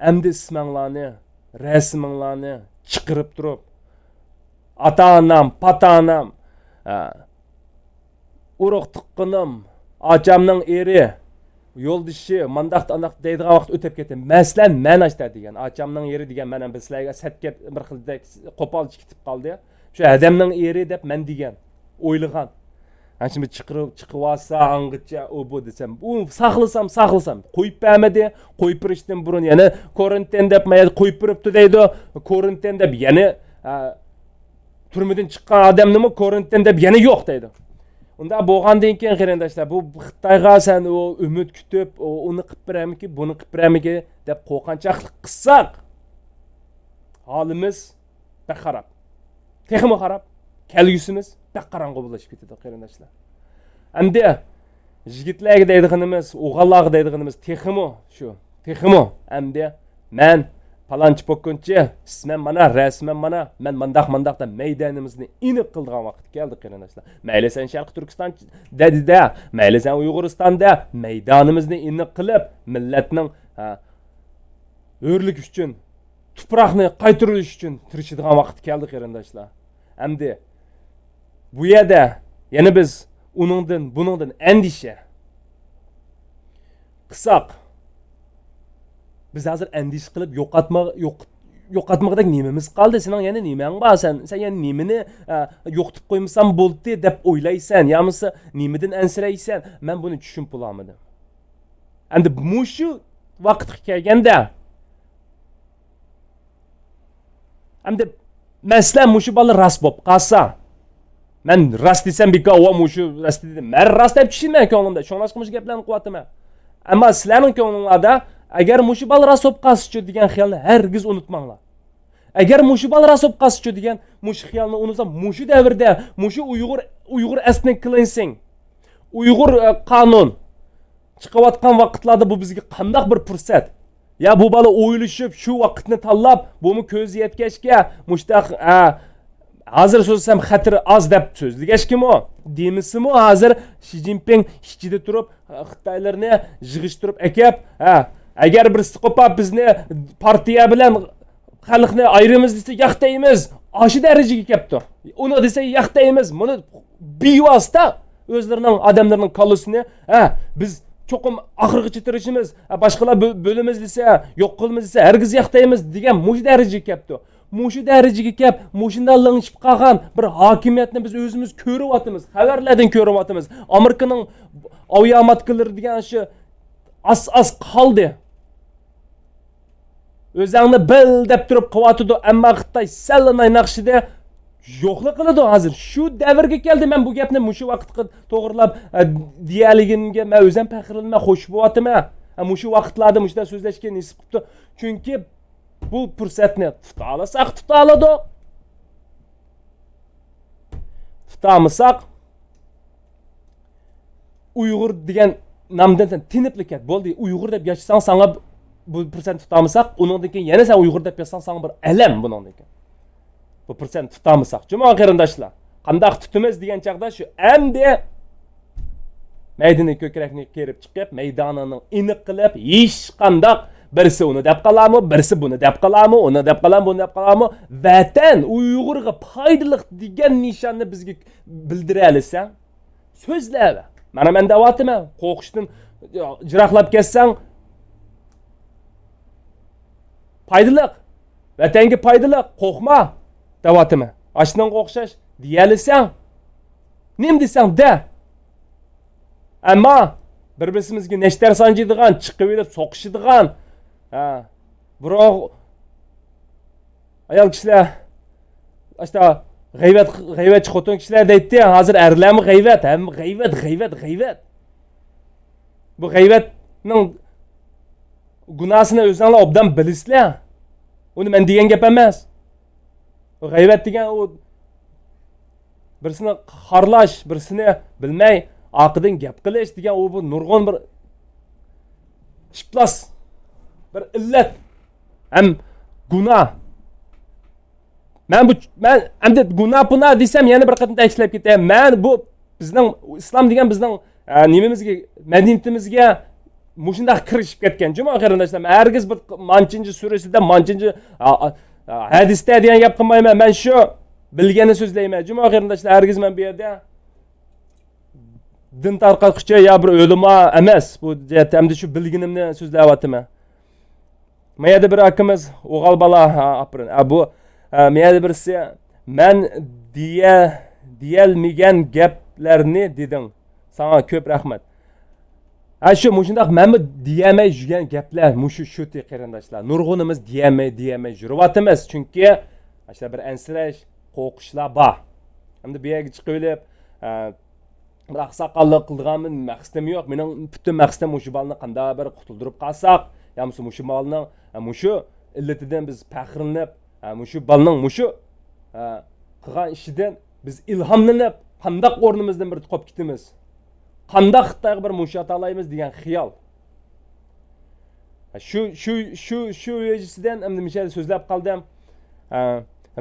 endi isminglarni, rasminglarni chiqarib turib, ota-onam, pata-onam, urug' tuqqanim, achamning eri, yo'ldishi, mandaq deydigan vaqt o'tib ketdi. Masalan, men ashta degan, achamning eri degan men ham sizlarga satga bir xilda qo'polchi ketib qoldi. Şu adamның eri deb men degan, o'ylagan. Şimdi chiqib olsa, angıtça o bu desem, bu saqlasam, qo'yib bermadi, qo'yib berishdan burun yana karantin deb mayli qo'yib beribdi deydi. Karantin deb yana turmadan chiqqan odamni karantin deb yana yo'q deydi. Unda bo'lgandan keyin qarindoshlar, bu Xitoyga sen o umid kutib, uni qilib beramiki, buni qilib beramiki deb qo'rqanchaqlik qilsak, holimiz baxarab. Texmi qarab, kelgusimiz pek qarang'u bo'lib ketadi qarindoshlar. Endi yigitlarga deydiganimiz, o'g'illarga deydiganimiz texmi. Endi men palonchi pokunchi, ismim mana, rasmim mana, men mandaq da maydonimizni iniq qildigan vaqt keldi qarindoshlar. Mayli sen Sharq Turkiston dedi-da, mayli sen Uyg'uristonda maydonimizni iniq qilib, millatning o'rlik uchun tuproqni qaytarish uchun tirishadigan vaqt keldi qarindoshlar. Endi bu yerda yana biz buningdan endişe qilsak, biz hozir endish qilib yo'qotmoqdek nimamiz qoldi? Sening yana nimang bor? Sen yana nimani yo'qotib qo'ymasam bo'ldi deb o'ylaysan, yo'qsa nimadan ansiraysan? Men buni tushunib bo'lmadim. Endi shu vaqt kelganda endi Məsələn, muşu balı rast bo'lib qolsa, men rast desam beka, o muşu rast dedim. Men rast deb tushunman ko'nglimda. Shunaqash gaplarni qilyapman. Ammo sizlarning ko'nglingizdagi agar muşu balı rast bo'lib qolsa degan xiyolni hargiz unutmanglar. Agar muşu balı rast bo'lib qolsa degan mush xiyolni unutsa, mushu davrda, mushu Uyg'ur ethnic cleansing, Uyg'ur qonun, chiqayotgan vaqtlarda bu bizga qanday bir fursat. Ya bu bola o'ylashib, shu vaqtni tanlab, buni ko'z yetkazga, mushtaq hozir so'zsam xatiri az deb so'zlagashkim o. Demisimi hozir Xi Jinping ichida turib Xitoylarni yig'ishtirib akab, agar bir psixopat bizni partiya bilan xalqni ayrimiz desa yaqtaymiz. Aşı dərəcəyə kəpdi. Onu desə yaqtaymiz. Bunu bevosita özlərinin adamlarının kalısını, biz çoxum axırıqçı tirişimiz, başqalar bölümüz desə, yox qılmız desə, hərgiz yaqtaymiz degan muş dərəcəyə kəpdi. Muşu dərəcəyə kəp, muşundan lığışıb qalğan bir hakimiyyətni biz özümüz görüb atımız, xəbərlərdən görüb atımız. Amerikanın aviamatkaları degan şu az qaldı. Özlərini bil deb turib qıvatıdı, amma Xitay səllanay naqşida yo'qlik qiladi hozir. Shu davrga keldi. Men bu gapni mushu vaqtga to'g'rilab deyaligimga men o'zim faxrlanma, xo'sh bo'laman. Mushu vaqtlarda mushda so'zlashga nisib qilibdi. Chunki bu fursatni tuta olsak tuta oladi. Tutamsak Uyg'ur degan namdan tiniblik bo'ldi. Uyg'ur deb yashasang sana bu fursatni tutamsak, uningdan keyin yana sen Uyg'ur deb yashasang sana bir alam buningdan keyin. Bu fursatni tutamsak, juma qarindoshlar, qanday tutimiz degan chaqda shu endi maydonni ko'krakni kerib chiqib, maydonini iniq qilib, hech qanday birisi uni deb qalami, birisi buni deb qalami, uni deb qalami, buni deb qalami, vatan Uyg'urga foydali degan nishonni bizga bildira olsa, so'zlab. Mana men da'vatim, qo'qishdan jiroqlab ketsang, foydali, vatanga foydali, qo'rqma. Da'vatim. Ashdan qo'xshash deyalsang, nim desang da. Ammo bir-birimizga neshtar sanjiydigan, chiqib elib so'qishadigan, biroq ayol kishilar asta g'ayvatchi xotin kishilar deydi, hozir erlarmi g'ayvat, hamma g'ayvat. Bu g'ayvatning gunohini o'zinglar obdan bilasizlar. Uni men degan gap emas. G'ayvat degan o birisini xarlash, birisini bilmay oqidan gap qilish degan o bu nurg'on bir shiplas bir illat ham gunoh. Men endi gunoh buna desam yana bir qatim ta'kidlab ketaman. Men bu bizning islom degan bizning nimamizga, madaniyatimizga mushundaq kirishib ketgan. Juma qarindoshlar, hargiz bir manchinchi surasida manchinchi hadisda degan gap qilmayman. Men shu bilganini so'zlayman. Juma qarindoshlar, hargiz men bu yerda din tarqatquchi ya bir o'lima emas. Bu hamda shu bilginimni so'zlayapman. Mayada bir akamiz o'g'il bola aprin. Bu mayada birisi men deyalmagan gaplarni deding. Sana ko'p rahmat. Shu mushundaq men diyamay yurgan gaplar shu qarindoshlar. Nurg'unimiz diyamay yuribamiz. Chunki ashla bir ansirash, qo'rqishlar bor. Hamda bu yerga chiqib olib bir oqsoqollik qilganman maqsadim yo'q. Mening butun maqsadim shu balni qanday bir qutuldirib qolsak, ya'ni shu balning shu illatidan biz faxrlanib, shu balning qilgan ishidan biz ilhomlanib, qanday o'rnimizdan bir qolib ketamiz. Qanday Xitoyga bir mushat olaymiz degan xiyol. Shu yejisidan endi misha so'zlab qoldim.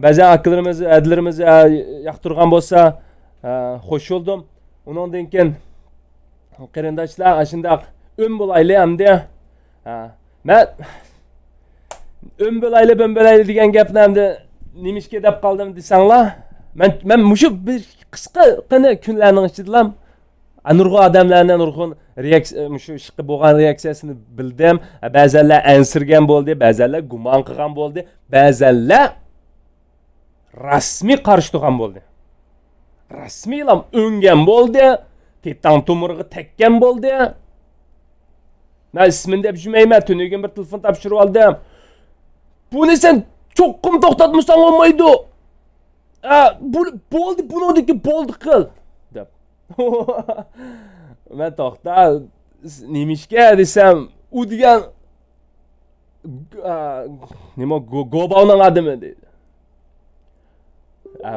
Ba'zan aklarimiz, adlarimiz yoqtirgan bo'lsa, xo'sh bo'ldim. Undan keyin qarindoshlar, shundoq bo'layli hamda men bo'layli degan gapni hamda nimishga deb qoldim desanglar, men mushu bir qisqa kunlarning ichida nurg'un odamlarning nurg'un shu ishqi bo'lgan reaksiyasini bildim. Ba'zanlar ansirgan bo'ldi, ba'zanlar gumon qilgan bo'ldi, ba'zanlar rasmiy qarshi turgan bo'ldi. Rasmiylam o'ngan bo'ldi, tetan tomirga tekkan bo'ldi. Men ismini deb jumayman, tuniga bir telefon topshirib oldim. Buni sen cho'qqim to'xtatmasang olmaydi. Bo'ldi, buniki bo'ldi qil deb. Men to'xta, nimishga desam, u degan nima Gobovning adimi dedi.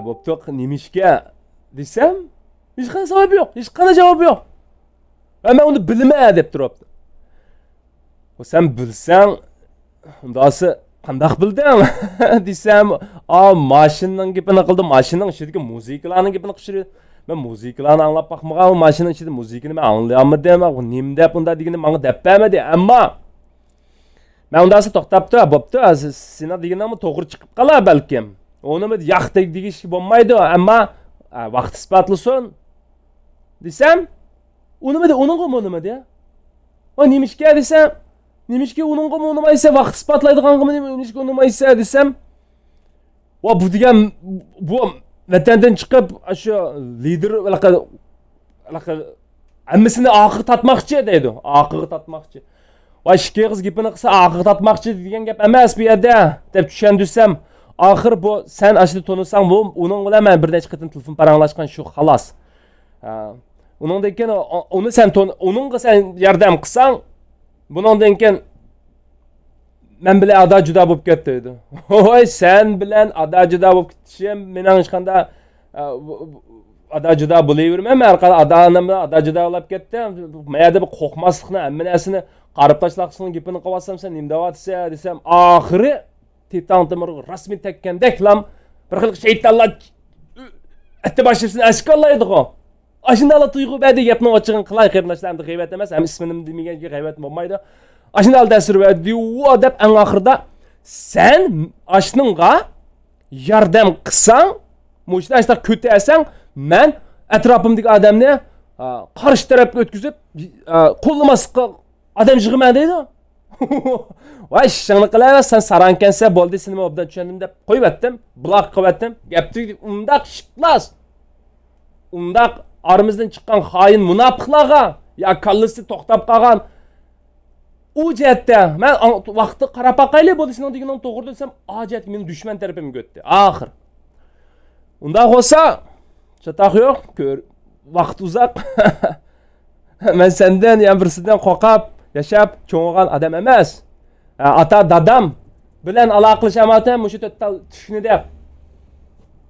Bo'pti, nimishga desam, hech qanday javob yo'q. Men onu bilme dep turapti. O sen bilsen undası qandaq bilding desem, mashinaning gapini qildim, mashinaning ichidagi muzikalarning gapini qilishdi. Men muzikalarni anglab baxmagan, mashinaning ichida muzikani men anglayolmadim. Bu nim deb unda degani menga deb bermadi. Ammo men undasi to'xtabdi, bo'pti. Seni deganingmi to'g'ri chiqib qolar balkim. Onu yoqdek degish bo'lmaydi, ammo vaqt isbotlasin desam, uningga de. O nimishga desam, nimishga uningga unmaysa vaqt isbotlaydiganmi, nimishga unmaysa desam, va bu degan bu vatandan chiqib shu lider hammasini oxir tatmoqchi deydi. Oxir tatmoqchi. Va ikki qiz gapini qilsa oxir tatmoqchi degan gap emas bu yerda deb tushundirsam, oxir bu sen ashli to'nisang, bu uning bilan men bir necha qatim telefon paranglashgan shu xolos. Uningdan keyin uni sen uningga sen yordam qilsang, buningdan keyin men bilan ada juda bo'lib ketdi dedi. Voy sen bilan ada juda bo'lib ketishim mening hech qanday ada juda bo'lavermay, men orqali ada juda bo'lib ketdi. Mayada bir qo'rqmaslikni, hamma narsani qarib tashlaqsini gapini qilyapsam, sen nima deyapsan desam, oxiri titan temir rasmiy tekkandek lam bir xil shaytonlar atti boshimni ashkollaydi-ku. Ashunday tuyg'u badi gapni ochig'ini qilay qarindoshlarni g'iybat emas, ham ismini demaganga g'iybat bo'lmaydi. Ashunday dastur berdi u deb eng oxirida sen ashningga yordam qilsang, mushta ko'tarsang, men atrofimdagi odamni qarshi tarafga o'tkazib, qo'llamaslikqa odam yig'man deydi. Voy ishingni qilaver, sen sarankansa bo'ldi, seni obdan tushundim deb qo'ybatdim, buloq qilbatdim. Gapni undaq shiplas. Undaq aramızdan chiqqan xoin munofiqlarga ya kallasi to'xtab qolgan u jihatda men vaqtni qarab boqaylik bo'ldi, sening deganing to'g'ri desam, jihat meni dushman tarafimga o'tdi. Oxir. Unda bo'lsa, chatoq yo'q, vaqt uzoq. Men sendan ham birsidan qo'rqib yashab cho'ng'an odam emas. Ata dadam bilan aloqalashamadim, mushu to'ttal tushni deb.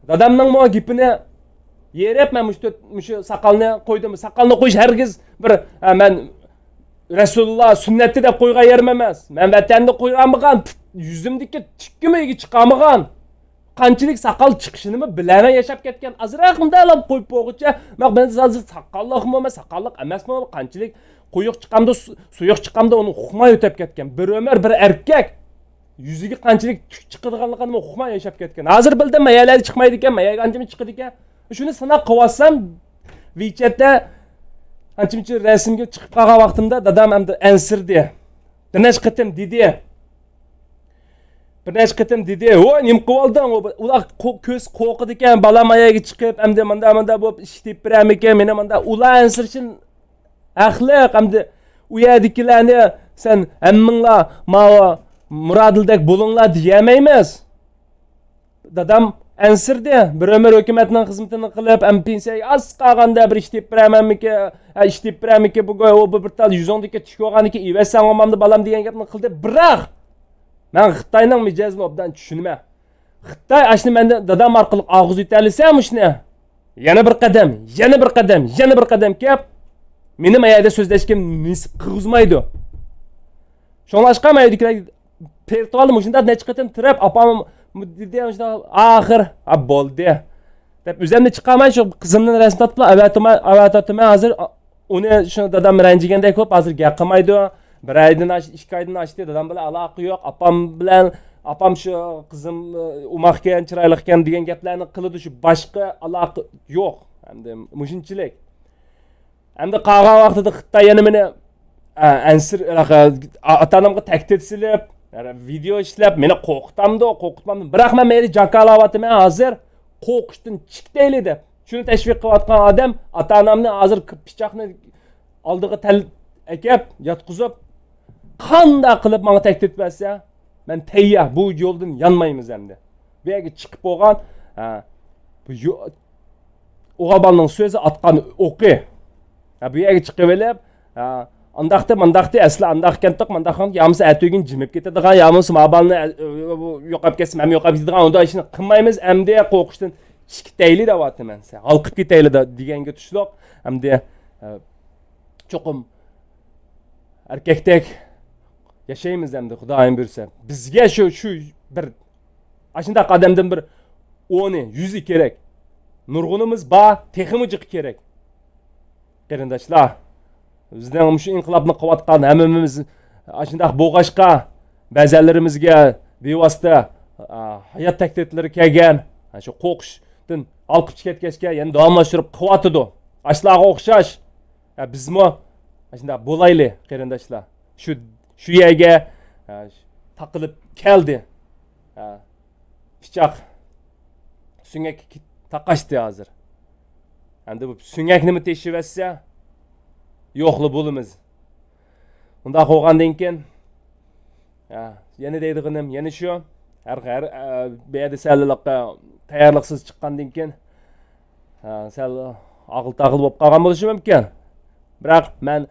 Dadamning mo gapini yerib men mushu saqalni qo'ydim. Saqalni qo'yish hargiz bir men Rasululloh sunnati deb qo'ygan yerim emas. Men vatanni qo'yganmigan, yuzimdagi tikkimiga chiqamagan. Qanchalik saqal chiqishini bilaman yashab ketgan. Azroq mundalab qo'yib bo'g'icha, men hozir saqalliqmi emas, saqalliq emasmi, qanchalik qo'yiq chiqqanda, suyuq chiqqanda uni huqmay o'tib ketgan. Bir ömür, bir erkak yuziga qanchalik tuk chiqadiganligini huqmay yashab ketgan. Hozir bildim, mayalar chiqmaydi ekan, mayaga qanchami chiqadi ekan. Shuni sanab qo'yasam, WeChatda qanchimcha rasmga chiqib qolgan vaqtimda dadam hamda ansirdi. Bir necha qatim dedi. "Voy, nim qildim? Ular ko'z qo'qidi ekan, balam ayaga chiqib, hamda manda bo'lib ishlab biram ekan, meni manda ular ansirsin axloq hamda u yerdagilarni sen hammanglar murodildek bo'linglar deyamaymiz." Dadam ansirdi. Bir ömür hukumatning xizmatini qilib, pensiyaga az qolganda bir ishlab biramiki, bu bir tal 110 dika tushib olganiki, "Ivasan olmamdi balam" degan gapni qildi. Biroq men Xitoyning mijozini obdan tushunma. Xitoy ashni menda dadam orqali og'iz yutalsam shuni. Yana bir qadam kelib, meni mayada so'zlashga nisb qilg'izmaydi. Shonglashqa maydikilar pertolni shunda necha qatim tirab, opam dedi shunda oxir bo'ldi deb o'zimni chiqaman, shu qizimning rasmini tortib avatotiman hozir uni shu dadam ranjigandek ko'p hozir gap qilmaydi. Bir oydan 2 oydan ochdi, dadam bilan aloqa yo'q. Opam shu qizim umoqgan, chiroyli ekan degan gaplarni qiladi, shu boshqa aloqa yo'q. Endi mushunchilik. Endi qolgan vaqtida Xitoy yana meni ansir atanamga tahdid silib, video ishlab meni qo'rqitmamdi. Biroq men meni jakalavatman hozir qo'rqishdan chiqdayli deb. Shuni tashviq qilayotgan odam ota-onamni hozir pichoqni oldiga akab yotqizib qanday qilib menga tahdid bersa, men tayyor, bu yo'ldan yonmaymiz endi. Bu yerga chiqib bo'lgan bu o'g'abalning so'zi atgan o'qi. Bu yerga chiqib olib, andaqda asli andaqkantoq mandaqon yamsa atugin jimib ketadigan, yamsa mobalni yo'qab ketsa, men yo'qab ketadigan, unda ishni qilmaymiz, endi qo'rqishdan chiqitayli deyapman. Halqib ketayli deganga tushloq, endi Çokum erkektek yaşayımız hem de Xudoyim buyursa. Bizga şu bir aşında adamdan bir 10'u 100'ü gerek. Nurg'unimiz ba teximi jiq kerak. Qarindoshlar, bizning shu inqilobni qilayotgan hammamiz shunday bo'g'ashqa ba'zilarimizga bevosita hayot taklitlari kelgan, shu qo'qishdan olqib ketgachga yana davomlashtirib qilyotidi. Ashlarga o'xshash bizmi shunday bo'layli qarindoshlar. Shu yerga taqilib keldi. Pichoq süngak taqashdi hozir. Endi bu süngakni teshib etsa, yo'qli bo'limiz. Unda qo'ygandan keyin yana deydiganim, yana shu har bu yerda salliqqa tayyorliqsiz chiqqandan keyin sal aql-taqil bo'lib qolgan bo'lishi mumkin. Biroq men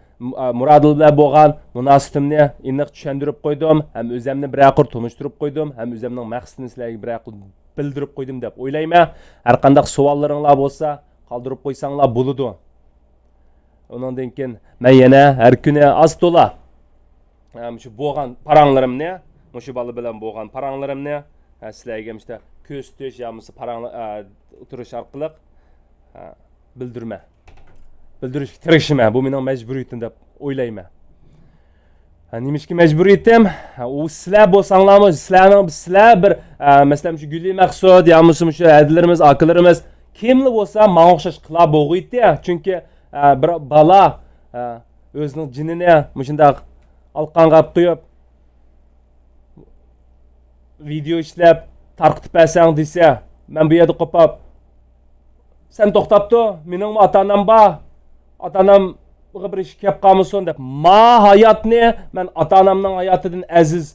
Muradil bilan bo'lgan munosabatimni aniq tushuntirib qo'ydim, ham o'zimni bir aqir tunishtirib qo'ydim, ham o'zimning maqsadini sizlarga bir aqir bildirib qo'ydim deb o'ylayman. Har qanday savollaringlar bo'lsa, qoldirib qo'ysanglar bo'ladi. Ondan keyin men yana har kuni az to'la shu bo'lgan paranglarimni, shu bola bilan bo'lgan paranglarimni sizlarga işte ko'z tush yoki paranglar o'tirish orqali bildirishga tirishman. Bu mening majburiyatim deb o'ylayman. Nimishki majburiyatim? U sizlar bo'lsanglarmi, sizlar bir masalan shu Guli Maqsud yoki shu adillarimiz, akalarimiz kimli bo'lsa, menga o'xshash qila bo'g'iydi. Chunki bir bola o'zining jinini shunday alqanga qo'yib video ishlab tarqitib bersang desa, men bu yerda qopab sen to'xtabdi, mening ota-onam bor. Ota-onam bir ish kelib qolmasin deb, ma hayotni men ota-onamning hayotidan aziz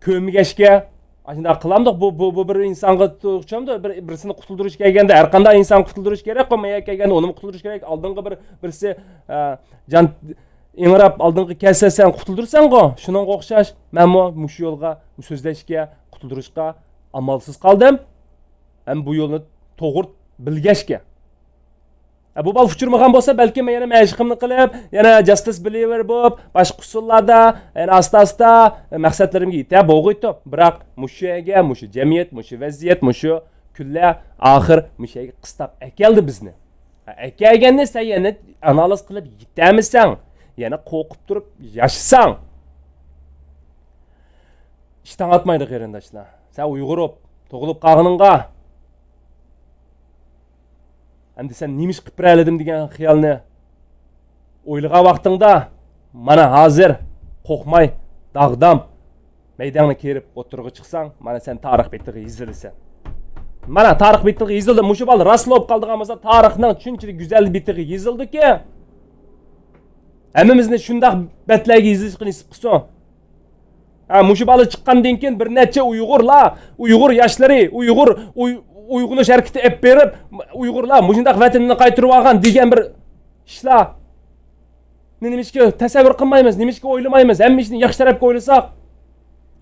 ko'mgashga shunday qilamdiq. Bu bir insonga o'xshamdi, birisini qutuldirish kelganda har qanday inson qutuldirish kerak, qo'maya kelganda uni qutuldirish kerak. Oldingi birisi jon ingrab oldingi kelsa sen qutuldirsan-ku, shuningga o'xshash men shu yo'lga so'zlashga, qutuldirishga amalsiz qoldim. Ham bu yo'lni to'g'ri bilgashga. Bu bal uçurmagan bo'lsa, balki men yana mashqimni qilib, yana justice believer bo'lib, boshqa usullarda yana asta-asta maqsadlarimga yetib bo'lg'iydi. Biroq mushaga, mushu jamiyat, mushu vaziyat, mushu kunlar oxir mushaga qistab akeldi bizni. Akelganni sen yana analiz qilib yetamisan, yana qo'rqib turib yashasang, ishdan atmaydi qarindoshlar. Sen Uyg'ur tug'ilib qolganingga endi sen nimish qilib biraladim degan xiyolni o'ylagan vaqtingda mana hozir qo'rqmay dag'dam maydonga kelib o'tirg'i chiqsang, mana sen tarix betiga yozilsan. Mana tarix betiga yozildi. Mushu bal raslo bo'lib qoldigan bo'lsa, tarixning shunchalik go'zal betiga yozildi-ki, hammamizni shunday betlarga yozishni nasib qilsin. Mushu bal chiqqandan keyin bir necha Uyg'ur yoshlari, uyg'unish harakati ep berib, Uyg'urlar mushundaq vatanini qaytirib olgan degan bir ishlar nimishki tasavvur qilmaymiz, nimishki o'ylamaymiz. Hamma ishni yaxshi tarafga o'ylasak,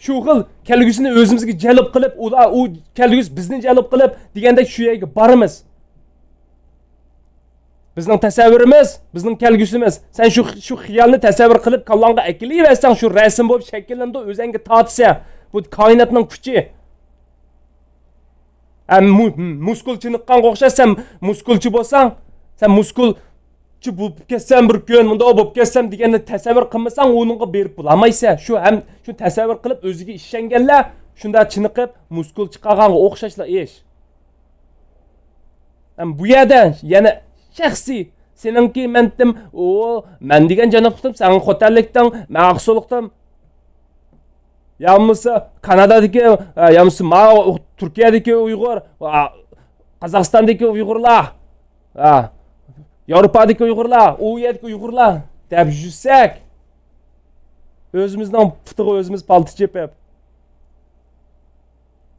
shu xil kelgusini o'zimizga jalb qilib, u kelgus bizni jalb qilib degandek shu yerga boramiz. Bizning tasavvurimiz, bizning kelgusimiz. Sen shu xiyolni tasavvur qilib kallangga akilayversang, shu rasm bo'lib shakllandi, o'zingga tortsa, bu koinotning kuchi. Muskulchinikkan o'xshasan, muskulchi bo'lsang, sen muskulchi bo'lib ketsan bir kun, bunda bo'lib ketsam deganni tasavvur qilmasang, o'ninga berib bo'lmaysan. Shu tasavvur qilib o'ziga ishonganlar shunda chiniqib muskulchi qolganga o'xshashlar ish. Bu yerdan yana shaxsiy seningki men degan janoblikdan, sen xo'tanlikdan, men aqso'likdan yalnızsa Kanada'daki, yalnızsa Türkiye'deki Uygur, Kazakistan'daki Uygurlar, Avrupa'daki Uygurlar, Uyya'daki Uygurlar deb yüzsek, özümüzden fıtığı özümüz paltı çepep.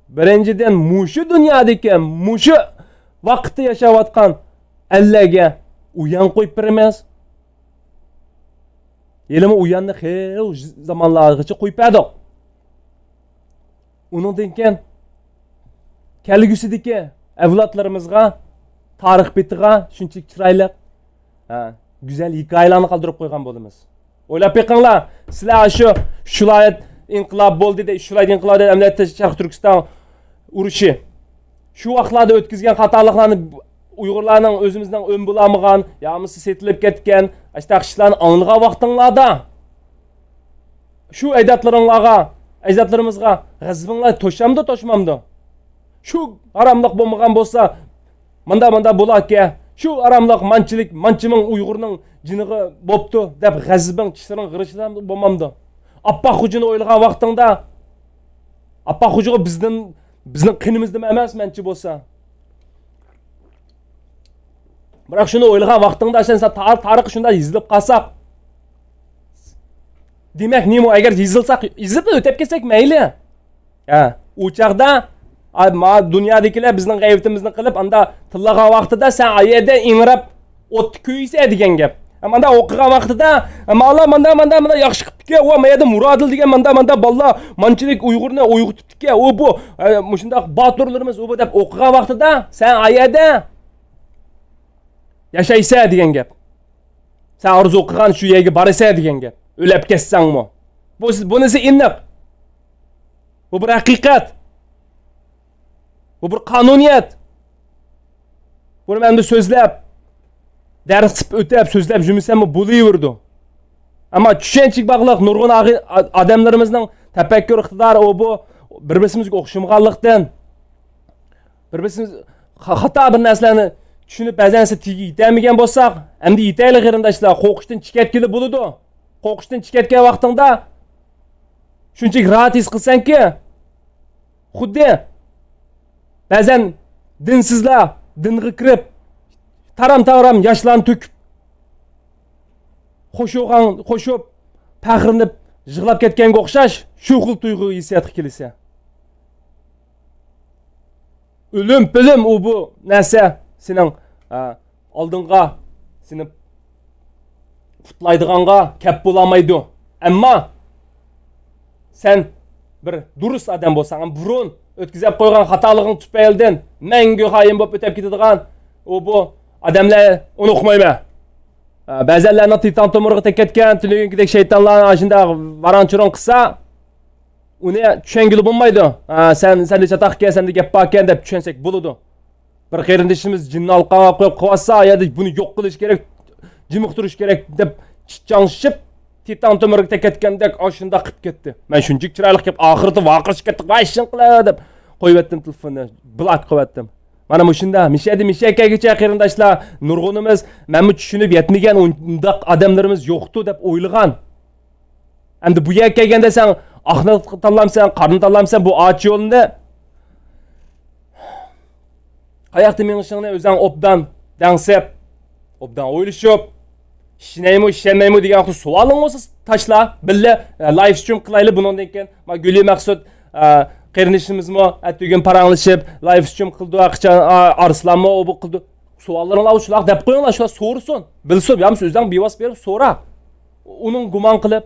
Birinciden muşu dünyadaki, muşu vakti yaşavatkan ellerge uyan koyup vermez. Elime uyandı hel zamanlarıcı koyup verdik. Onundan keyin kelgusidagi avlodlarimizga tarix betiga shunchalik chiroyli güzel hikoyalarni qoldirib qo'ygan bo'lamiz. O'ylab beqinglar, sizlar shu viloyat inqilob bo'ldi de, shu viloyat inqilob de, amniyatda Sharq Turkiston urushi. Shu vaqtlarda o'tkazgan xatoliklarni Uyg'urlarning o'zimizdan ön bulamagan, yağmısı setilib ketgan, ashtaq ishlarni anglagan vaqtinglarda shu ajdodlarimizga g'azabinglar to'shamdi, to'shmamdi. Shu haramliq bo'lmagan bo'lsa, manda bo'larki, shu haramliq manchining Uyg'urning jiniga bo'pti deb g'azabing tishiring g'irishdan bo'lmamdi. Appa xujini o'ylagan vaqtingda appa xujiga bizning qinimizda emas menchi bo'lsa. Biroq shuni o'ylagan vaqtingda sen tarix shunda yozilib qolsak, demak nima agar yozilib o'tib ketsak mayli. U chaqda dunyadagilar bizning g'aybatimizni qilib, anda tillagan vaqtida sen ayeda ingrab o't kuysa degan gap. Manda o'qigan vaqtida manda yaxshi qilibdi-ki, va mayda Murodil degan manda balla manchilik Uyg'urni uyg'otibdi-ki, u bu shunday boturlarimiz u bu deb o'qigan vaqtida sen ayeda yashaysa degan gap. Sen arzu qilgan shu yerga borasa degan gap. O'lib ketsangmi? Bunisi aniq. Bu bir haqiqat. Bu bir qonuniyat. Buni men de so'zlab dars o'tab so'zlab yurmasammi bo'laverdi. Ammo tushunchik bog'liq nurg'un odamlarimizning tafakkur iqtidori bu bir-birimizga o'xshamaganlikdan bir-birimiz xato bir narsalarni tushunib ba'zanisi tigi yetamagan bo'lsak, endi yetayli qarindoshlar, qo'rqishdan chiketkili bo'ladi. Qo'rqishdan chiketgan vaqtingda shunchalik rahat his qilsanki, xuddi ba'zan dinsizlar dinga kirib taram yoshlarni to'kib qo'shib pag'rinib yig'lab ketganga o'xshash shu xil tuyg'u hissiyat kelsa. O'lim u bu narsa sening oldinga seni putlaydiganga kep bo'lamaydi. Ammo sen bir durust odam bo'lsang, burun o'tkazib qo'ygan xatolig'ing tufaylidan mangu xoin bo'lib o'tib ketadigan bu odamlar unuqmayman. Ba'zanlarning titan tomiriga teketgan, tunugidek shaytonlar shunda varanchiron qilsa, uni tushungili bo'lmaydi. Sen chataqqa, sen gap borkan deb tushunsak bo'ladi. Bir qarindishimiz jinni alqaga qo'yib qo'ysa, yoki buni yo'q qilish kerak, jimiqtirish kerak deb chiqanshib titan tomiriga teketgandek shunda qilib ketdi. Men shunchalik chiroyli qilib oxirida vaqirishib ketdi, "Voy shin qiladi" deb qo'yibdim telefonni, blok qo'yibdim. Mana bu shunda mishakagacha qarindoshlar nurg'unimiz menmi tushunib yetmagan undaq odamlarimiz yo'qdi deb o'ylagan. Endi bu yerga kelganda sen oxni tanlamsan, qarni tanlamsan, bu och yo'lni qayoqda menishingni o'zing obdan dangsab, obdan o'ylashib, ishlaymi degan savoling bo'lsa tashla, billa live stream qilaylik bundan keyin. Men Guli Maqsud qarinishimizmi atugin paranglashib live stream qildi, qachon Arslanmi o bu qildi. Savollaringlar shular deb qo'yinglar, shular so'rsin. Bilsin, ham so'zdan bevos berib so'ra. Uning gumon qilib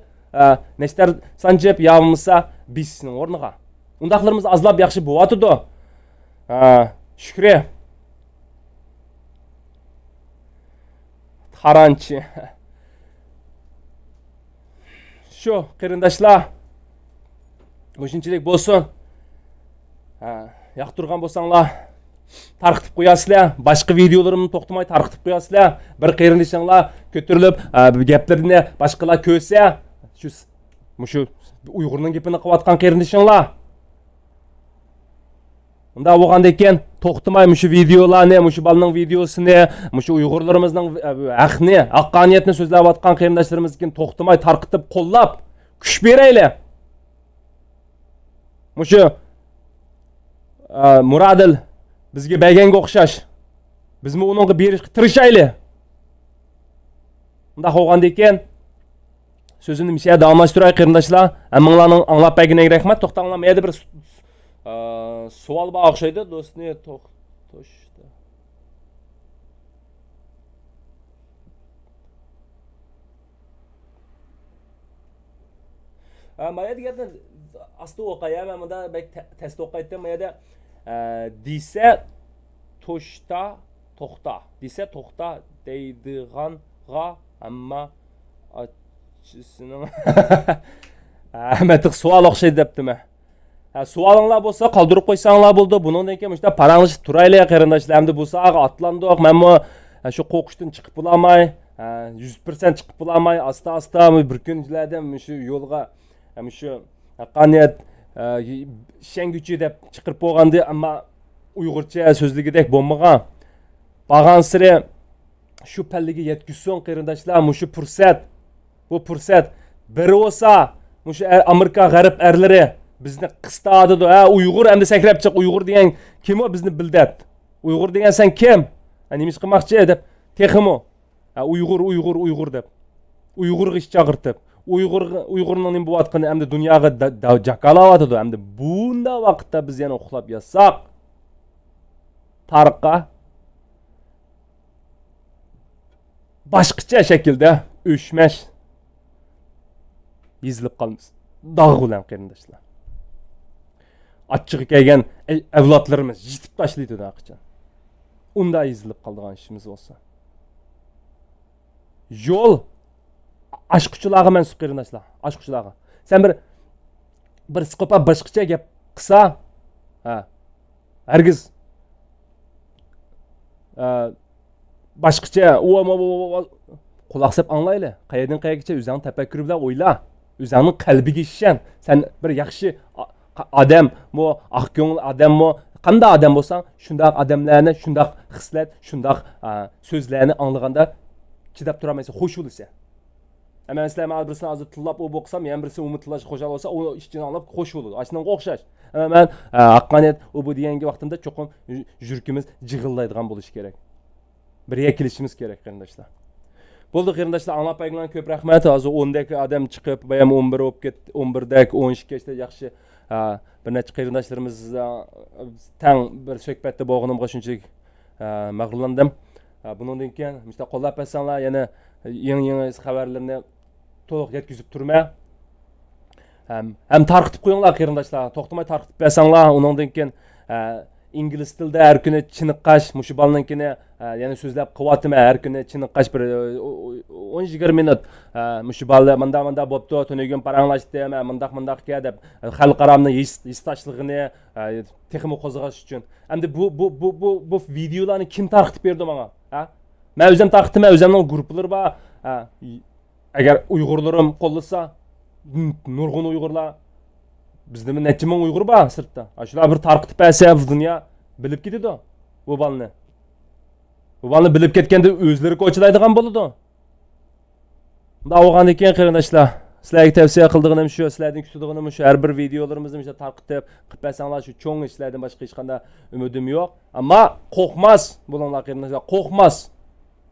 nechtar sanjib yavmisa bisning o'rniga. Undaqlarimiz azlab yaxshi bo'yatdi. Shukri. Qaranchi. Shu qarindoshlar o'shunchalik bo'lsin. Yoqtirgan bo'lsanglar tarqitib qo'yasizlar. Boshqa videolarimni to'xtamay tarqitib qo'yasizlar. Bir qarindishinglar ko'tarilib gaplarni boshqalar ko'rsa, shu Uyg'urning gapini qilayotgan qarindishinglar. Unda bo'lganda ekan to'xtamay shu videolarni, shu balning videosini, shu Uyg'urlarimizning haqqoniyatni so'zlayotgan qarindoshlarimiz ekan to'xtamay tarqitib qo'llab kuch beraylik. Shu Murodil bizga baganga o'xshash. Bizmi uningga berishga tirishaylik. Unda bo'lganda ekan so'zimni misha davomlashtiray qarindoshlar. Hammanglarning anglab berganiga rahmat. To'xtanglar, menda bir savol bor o'xshaydi. Do'stni to'xtashdi. Mayda gapni asli o'qiyam, bunda test o'qiyotdim. Mayda desa to'xta desa to'xta deydiganga Ammo ochisining Ahmetik sual o'xshaydi debdimi? Sualinglar bo'lsa qoldirib qo'ysanglar bo'ldi. Buningdan keyin shunday paranglashib turaylik qarindoshlar. Endi bo'lsa atlandiq. Men shu qo'qishdan chiqib bo'lmay, 100% chiqib bo'lmay, asta-asta bir kunlarda shu yo'lga shu qaniyat shenguchi deb chiqirib qo'ygandi, ammo Uyg'urcha so'zligidek bo'lmagan. Bag'ansiri shu pallaga yetkizsin qarindoshlar, shu fursat. Bu fursat bir bo'lsa, shu Amerika g'arb erlari bizni qistadi. Uyg'ur endi sakrab chiq. Uyg'ur degan kim o bizni bildat? Uyg'ur degan sen kim? Nimish qilmoqchi deb teximo. Uyg'ur deb. Uyg'urga ish chaqirtib. Uyg'urning nima bo'layotgani endi dunyoga jakalayotdi. Endi bunda vaqtda biz yana uxlab yotsak, tarixqa boshqacha shaklda o'shmash yezilib qolamiz. Dog' bilan qarindoshlar. Achchig'i kelgan avlodlarimiz yitib tashlaydi daqcha. Unda yezilib qolgan ishimiz bo'lsa. Yo'l aşkçılarga mansub qarindoshlar, aşkçılarga. Sen bir psixopat boshqacha gap qilsa, hargiz boshqacha quloq solib anglayli. Qayerdan qayergacha o'zing tafakkuri bilan o'yla. O'zingning qalbiga ishon. Sen bir yaxshi odam, bu aq ko'ngil odam, qanday odam bo'lsang, shunday odamlarni, shunday hislat, shunday so'zlarni anglaganda chidab turmaysan, xush bo'lasan. Ama mesela ben birisini azı tillap o boksam, yani birisi umutlaş koşal olsa, o işçini alıp hoş olur. Aslında okşaş. Ama ben hakkaniyet o bu diyengi vaktinde çok jürkümüz cıgıllaydıgan buluş gerek. Bir yekilişimiz gerek arkadaşlar. Bulduk arkadaşlar, anlap ayılan köp rahmet. Azı 10'daki adam çıkıp, bayam 11 olup get, 11'deki 12 işte yakşı bir neçe arkadaşlarımız tan bir söhbette boğunumga şunçalik mağrurlandım. Bundan keyin işte qo'llab etsanlar, yana yangi xabarlarni to'liq yetkazib turma. Ham tarqitib qo'yinglar qarindoshlar. To'xtamay tarqitib bersanglar, undan keyin ingliz tilida har kuni chiniqqash, mushu balninkini yana so'zlab qilyaptimi, har kuni chiniqqash bir 10-20 minut mushu balda manda bo'pti, tunugun paranglashdi, mundaq deb xalqaramni yistashligini texmi qo'zg'ash uchun. Endi bu videolarni kim tarqitib berdi menga? Men o'zim tarqitdim, o'zimning guruhlar bor. Agar Uyg'urlarim qo'llasa, nurg'un Uyg'urlar bizda necha ming Uyg'ur bor sirtda. Shular bir tarqitib bersa, dunyo bilib ketadi bu balni. Bu balni bilib ketganda o'zlari ko'chilaydigan bo'ladi. Bunda olgandan keyin qarindoshlar, sizlarga tavsiya qildiganim shu, sizlardan kutadiganim shu, har bir videolarimizni işte tarqitib qilib bersanglar, shu cho'ng ishlardan boshqa hech qanday umidim yo'q. Ammo qo'rqmas bo'linglar qarindoshlar, qo'rqmas.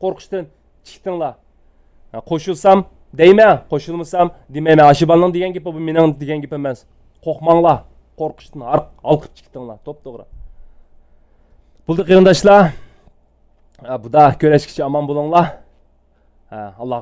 Qo'rqishdan chiqdinglar. Qo'shilsam deyman, qo'shilmasam demayman. Ashibalning degan gapi bu mening degan gapim emas. Qo'rqmanglar. Qo'rqishdan alqib chiqdinglar. To'g'ri. Bo'ldi qarindoshlar. Bu da ko'rishkicha aman bo'linglar. Allah